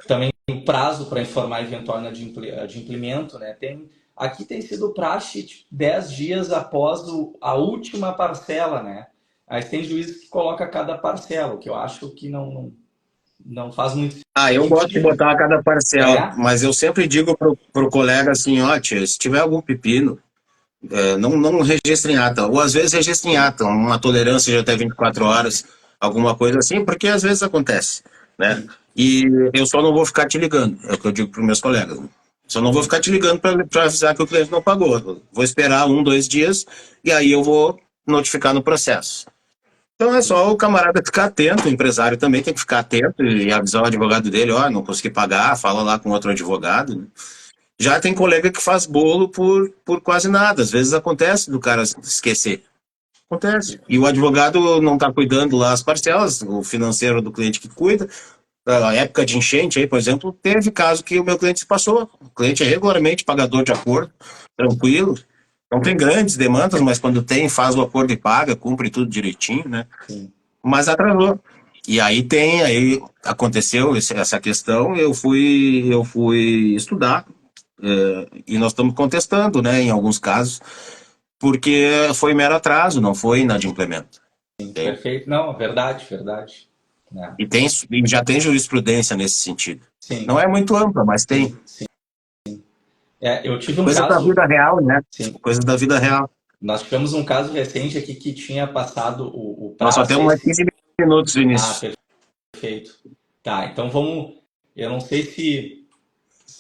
Também o prazo para informar eventual adimplemento, né? Aqui tem sido praxe 10 dias após a última parcela, né? Aí tem juízes que coloca cada parcela, o que eu acho que não faz muito Eu gosto de sentido. botar a cada parcela, mas eu sempre digo pro colega assim, ó, tia, se tiver algum pepino, não registre em ata, ou às vezes registre em ata, uma tolerância de até 24 horas, alguma coisa assim, porque às vezes acontece, né? Sim. E eu só não vou ficar te ligando, é o que eu digo para meus colegas. Só não vou ficar te ligando para avisar que o cliente não pagou. Vou esperar 1, 2 dias e aí eu vou notificar no processo. Então é só o camarada ficar atento, o empresário também tem que ficar atento e avisar o advogado dele, ó, não consegui pagar, fala lá com outro advogado, né? Já tem colega que faz bolo por quase nada. Às vezes acontece do cara esquecer. Acontece. E o advogado não está cuidando lá as parcelas, o financeiro do cliente que cuida. A época de enchente aí, por exemplo, teve caso que o meu cliente se passou. O cliente é regularmente pagador de acordo, tranquilo. Não tem grandes demandas, mas quando tem, faz o acordo e paga, cumpre tudo direitinho, né? Sim. Mas atrasou. E aí aconteceu essa questão, eu fui estudar, e nós estamos contestando, né, em alguns casos, porque foi mero atraso, não foi inadimplemento. Sim, perfeito. Não, verdade, verdade. Né? E já tem jurisprudência nesse sentido. Sim. Não é muito ampla, mas tem. Sim. Eu tive um Coisa da caso. vida real, né? Sim. Coisa da vida real. Nós tivemos um caso recente aqui que tinha passado o Nós só prazo. temos mais 15 minutos, Vinícius. Perfeito. Tá, então vamos. Eu não sei se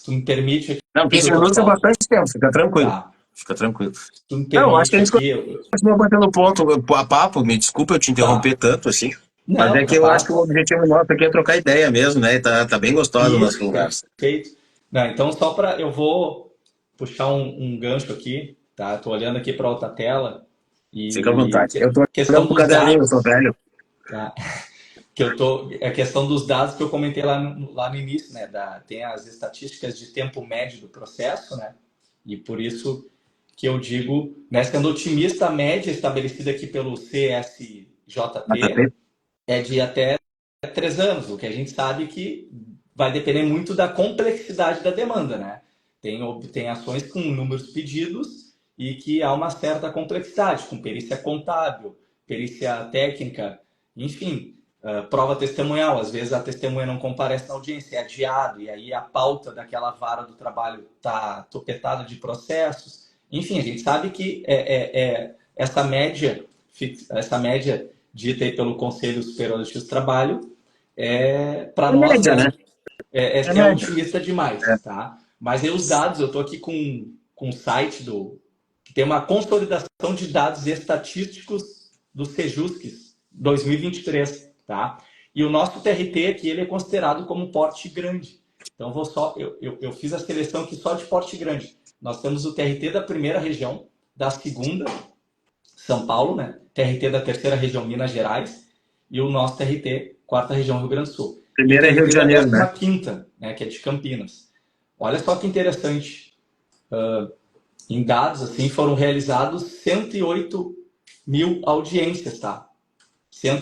tu me permite aqui. Não, 15 minutos é bastante tempo, fica tranquilo. Tá. Fica tranquilo. Se tu me Não, acho que permite a gente aqui. continua batendo ponto a papo, me desculpa eu te interromper tanto assim. Mas Não, é que eu acho que o objetivo nosso aqui é trocar ideia mesmo, né? Tá bem gostosa a nossa conversa. Perfeito. Não, então, só para. Eu vou puxar um gancho aqui, tá? Tô olhando aqui para outra tela. Fica à vontade. Eu tô questão olhando pro dos caderninho, eu dados. sou velho. Tá? A questão dos dados que eu comentei lá no início, né? Tem as estatísticas de tempo médio do processo, né? E por isso que eu digo, né, sendo otimista, a média estabelecida aqui pelo CSJT é de até 3 anos, o que a gente sabe que vai depender muito da complexidade da demanda, né? Tem ações com números pedidos e que há uma certa complexidade, com perícia contábil, perícia técnica, enfim, prova testemunhal. Às vezes a testemunha não comparece na audiência, é adiado, e aí a pauta daquela vara do trabalho está topetada de processos. Enfim, a gente sabe que essa média dita aí pelo Conselho Superior de Justiça do Trabalho, para nós, média, né? é otimista demais, tá? Mas aí os dados, eu estou aqui com um site que tem uma consolidação de dados estatísticos do Sejusc 2023, tá? E o nosso TRT aqui, ele é considerado como porte grande. Então, eu fiz a seleção aqui só de porte grande. Nós temos o TRT da primeira região, da segunda, São Paulo, né? TRT da terceira região, Minas Gerais, e o nosso TRT, quarta região, Rio Grande do Sul. Primeira é Rio de Janeiro, né? 15ª, né? Que é de Campinas. Olha só que interessante. Em dados, assim, foram realizados 108 mil audiências, tá?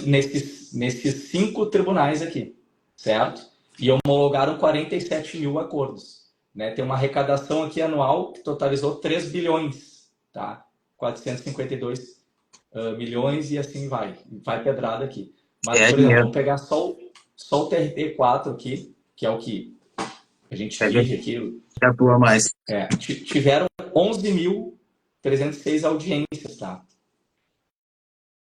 Nesses 5 tribunais aqui, certo? E homologaram 47 mil acordos. Né? Tem uma arrecadação aqui anual que totalizou 3 bilhões, tá? 452 milhões e assim vai pedrada aqui. Mas, por exemplo, vamos pegar só o TRT4 aqui, que é o que a gente vive aqui. Que atua mais. Tiveram 11.306 audiências, tá?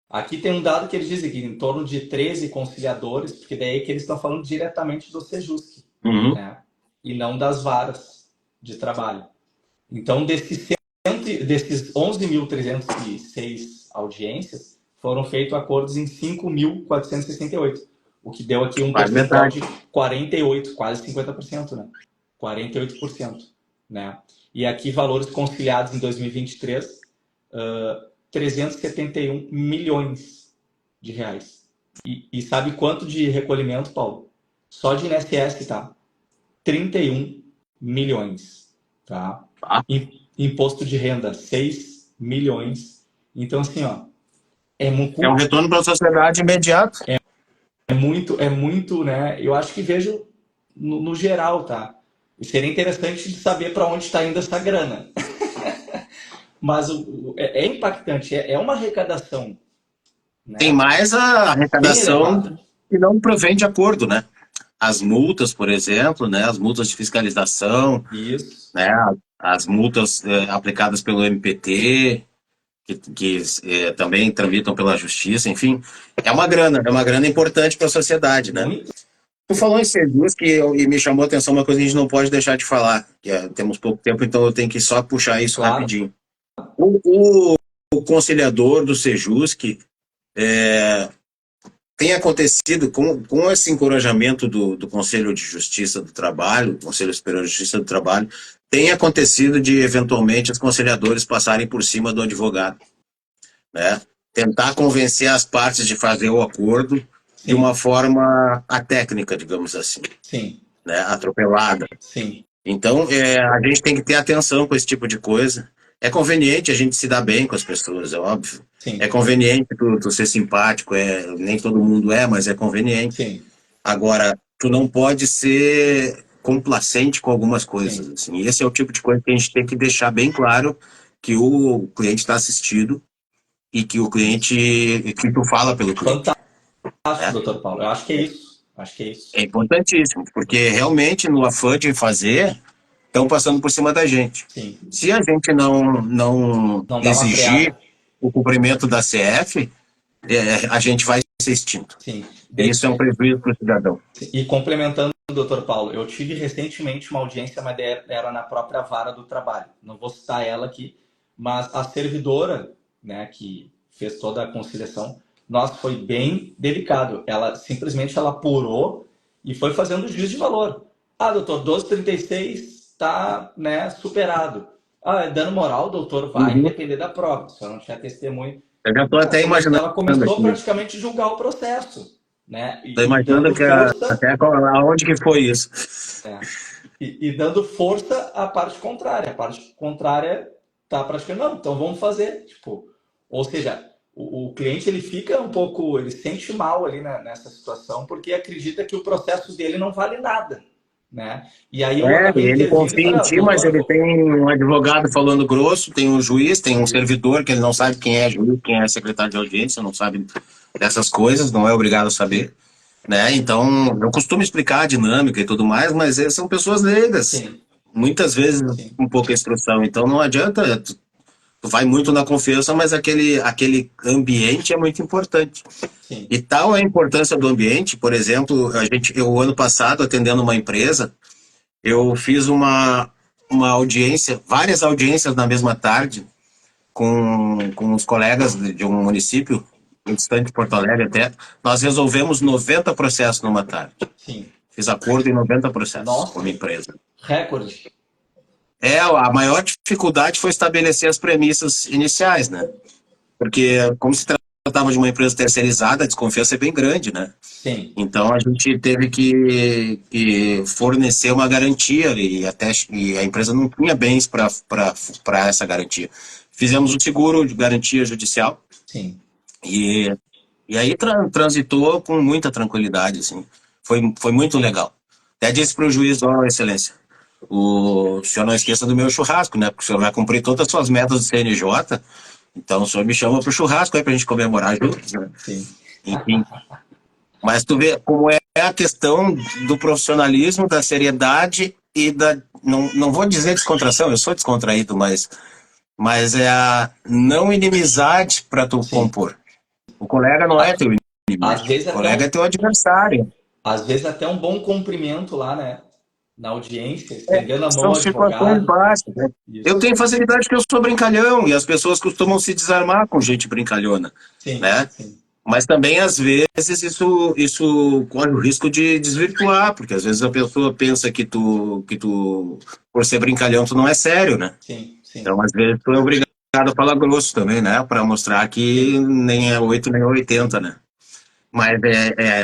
Aqui tem um dado que eles dizem que em torno de 13 conciliadores, porque daí que eles estão falando diretamente do Sejusc, né? E não das varas de trabalho. Então, desses 11.306 audiências, foram feitos acordos em 5.468, o que deu aqui um percentual de 48%, quase 50%, né? 48%, né? E aqui valores conciliados em 2023, 371 milhões de reais. E sabe quanto de recolhimento, Paulo? Só de INSS, tá? 31 milhões, tá? Imposto de renda, 6 milhões. Então, assim, ó, é um retorno para a sociedade imediato. É muito, né? Eu acho que vejo no geral, tá? E seria interessante de saber para onde está indo essa grana. Mas é impactante, é uma arrecadação né? Tem mais a arrecadação Bem elevada. que não provém de acordo, né? As multas, por exemplo, né? As multas de fiscalização, Isso. né? As multas aplicadas pelo MPT, que também tramitam pela justiça, enfim, é uma grana importante para a sociedade, né? Muito. Tu falou em Sejus e me chamou a atenção uma coisa que a gente não pode deixar de falar, temos pouco tempo, então eu tenho que só puxar isso Claro. rapidinho. O conciliador do Sejusc tem acontecido com esse encorajamento do Conselho de Justiça do Trabalho, Conselho Superior de Justiça do Trabalho, tem acontecido de, eventualmente, os conciliadores passarem por cima do advogado, né? Tentar convencer as partes de fazer o acordo de uma forma atécnica, digamos assim. Sim. Né? Atropelada. Sim. Então, a gente tem que ter atenção com esse tipo de coisa. É conveniente a gente se dar bem com as pessoas, é óbvio. Sim. É conveniente tu ser simpático, nem todo mundo mas é conveniente. Sim. Agora, tu não pode ser complacente com algumas coisas. Assim. E esse é o tipo de coisa que a gente tem que deixar bem claro que o cliente está assistido e que o cliente, que tu fala pelo cliente. Fantástico, doutor Paulo. Eu acho que é isso. É importantíssimo, porque realmente no afã de fazer, estão passando por cima da gente. Sim. Se a gente não exigir o cumprimento da CF, a gente vai ser extinto. Sim. E isso é um prejuízo para o cidadão. E complementando, doutor Paulo, eu tive recentemente uma audiência, mas era na própria vara do trabalho. Não vou citar ela aqui, mas a servidora, né, que fez toda a conciliação, nossa, foi bem delicado. Ela simplesmente apurou e foi fazendo juízo de valor. Ah, doutor, 1236 está, né, superado. Ah, é dano moral, doutor, vai depender da prova. Se não tiver testemunho. Eu já estou até imaginando. Ela começou praticamente a julgar o processo. Né? Estou imaginando que até aonde que foi isso. E dando força à parte contrária. A parte contrária está praticamente, não, então vamos fazer. Tipo, ou seja, o cliente ele fica um pouco, ele sente mal ali nessa situação porque acredita que o processo dele não vale nada. Né? E aí ele confia em ti, mas ele tem um advogado falando grosso, tem um juiz, tem um servidor que ele não sabe quem é juiz, quem é secretário de audiência, não sabe dessas coisas, não é obrigado a saber. Né? Então, eu costumo explicar a dinâmica e tudo mais, mas são pessoas leigas. Sim. Muitas vezes com pouca instrução. Então, não adianta, tu vai muito na confiança, mas aquele ambiente é muito importante. Sim. E tal é a importância do ambiente, por exemplo, eu ano passado, atendendo uma empresa, eu fiz uma audiência, várias audiências na mesma tarde, com os colegas de um município, distante de Porto Alegre até, nós resolvemos 90 processos numa tarde. Sim. Fiz acordo em 90 processos com a empresa. Recorde. A maior dificuldade foi estabelecer as premissas iniciais, né? Porque, como se tratava de uma empresa terceirizada, a desconfiança é bem grande, né? Sim. Então, a gente teve que fornecer uma garantia e a empresa não tinha bens para essa garantia. Fizemos um seguro de garantia judicial. Sim. E aí transitou com muita tranquilidade, assim. Foi muito legal. Até disse para o juiz, excelência, o senhor não esqueça do meu churrasco, né? Porque o senhor vai cumprir todas as suas metas do CNJ, então o senhor me chama para o churrasco aí para a gente comemorar juntos, né? Sim. Enfim. Mas tu vê como é a questão do profissionalismo, da seriedade e da... Não vou dizer descontração, eu sou descontraído, mas é a não inimizade para tu compor. O colega não é teu inimigo, o colega é teu adversário. Às vezes até um bom cumprimento lá, né? Na audiência, estendendo a mão ao situações básicas. Né? Eu tenho facilidade que eu sou brincalhão e as pessoas costumam se desarmar com gente brincalhona. Sim, né? Sim. Mas também, às vezes, isso corre o risco de desvirtuar, porque às vezes a pessoa pensa que tu por ser brincalhão, tu não é sério, né? Sim. Então, às vezes, tu é obrigado a falar grosso também, né? Para mostrar que nem é 8 nem é 80, né? Mas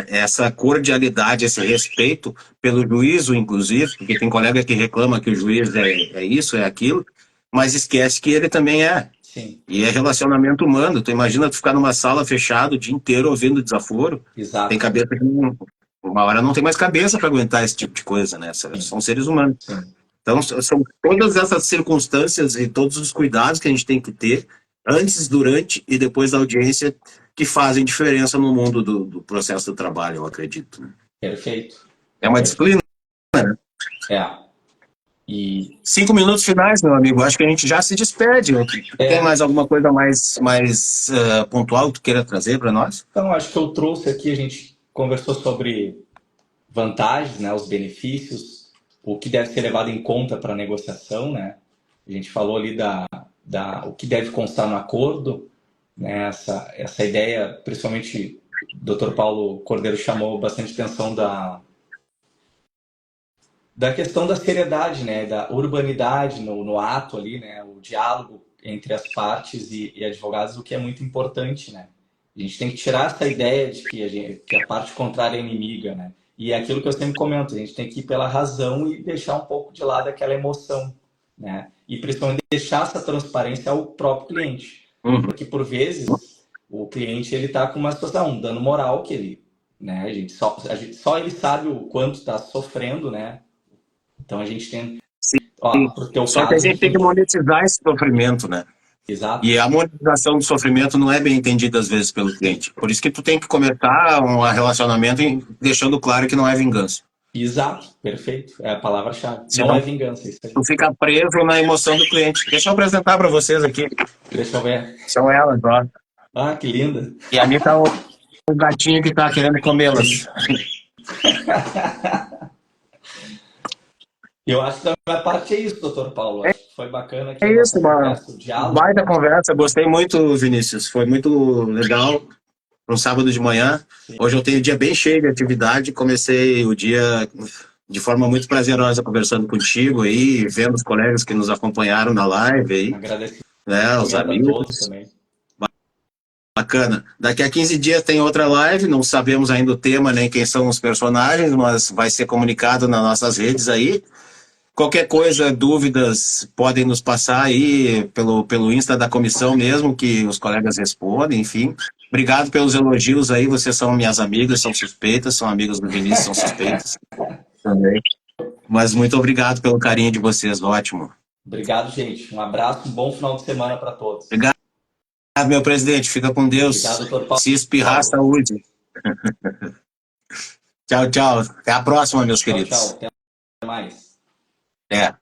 essa cordialidade, esse respeito pelo juízo, inclusive, porque tem colega que reclama que o juiz é isso, é aquilo, mas esquece que ele também é. Sim. E é relacionamento humano. Tu imagina tu ficar numa sala fechada o dia inteiro ouvindo desaforo. Exato. Tem cabeça que uma hora não tem mais cabeça para aguentar esse tipo de coisa, né? São seres humanos. Sim. Então, são todas essas circunstâncias e todos os cuidados que a gente tem que ter antes, durante e depois da audiência que fazem diferença no mundo do processo do trabalho, eu acredito. Né? Perfeito. É uma disciplina, né? E 5 minutos finais, meu amigo. Acho que a gente já se despede. Tem mais alguma coisa mais pontual que tu queira trazer para nós? Então, acho que eu trouxe aqui, a gente conversou sobre vantagens, né, os benefícios, o que deve ser levado em conta para a negociação, né? A gente falou ali o que deve constar no acordo, né? Essa ideia, principalmente o Dr. Paulo Cordeiro chamou bastante atenção da questão da seriedade, né, da urbanidade no ato ali, né, o diálogo entre as partes e advogados, o que é muito importante, né. A gente tem que tirar essa ideia de que a parte contrária é inimiga, né. E é aquilo que eu sempre comento, a gente tem que ir pela razão e deixar um pouco de lado aquela emoção, né. E principalmente deixar essa transparência ao próprio cliente. Porque por vezes o cliente ele está com uma situação, um dano moral que ele, né, só ele sabe o quanto está sofrendo, né. Então a gente tem. Sim. Só que a gente tem que monetizar esse sofrimento, né? Exato. E a monetização do sofrimento não é bem entendida às vezes pelo cliente. Por isso que tu tem que começar um relacionamento deixando claro que não é vingança. Exato, perfeito. É a palavra-chave. Não é vingança. Isso aí. Tu fica preso na emoção do cliente. Deixa eu apresentar para vocês aqui. Deixa eu ver. São elas, ó. Ah, que linda. E ali tá o gatinho que tá querendo comê-las. Eu acho que da minha parte é isso, doutor Paulo. Acho que foi bacana aqui isso, conversa, o diálogo. Baita conversa, gostei muito, Vinícius. Foi muito legal. Um sábado de manhã. Sim. Hoje eu tenho um dia bem cheio de atividade. Comecei o dia de forma muito prazerosa conversando contigo aí, vendo os colegas que nos acompanharam na live aí. Agradeço. Né, os amigos. Também. Bacana. Daqui a 15 dias tem outra live, não sabemos ainda o tema nem quem são os personagens, mas vai ser comunicado nas nossas redes aí. Qualquer coisa, dúvidas, podem nos passar aí pelo Insta da comissão mesmo, que os colegas respondem, enfim. Obrigado pelos elogios aí, vocês são minhas amigas, são suspeitas, são amigos do Vinícius, são suspeitas também. Mas muito obrigado pelo carinho de vocês, ótimo. Obrigado, gente. Um abraço, um bom final de semana para todos. Obrigado, meu presidente, fica com Deus. Obrigado, doutor Paulo. Se espirrar, saúde. Tchau, tchau. Até a próxima, meus queridos. Tchau, até mais. É.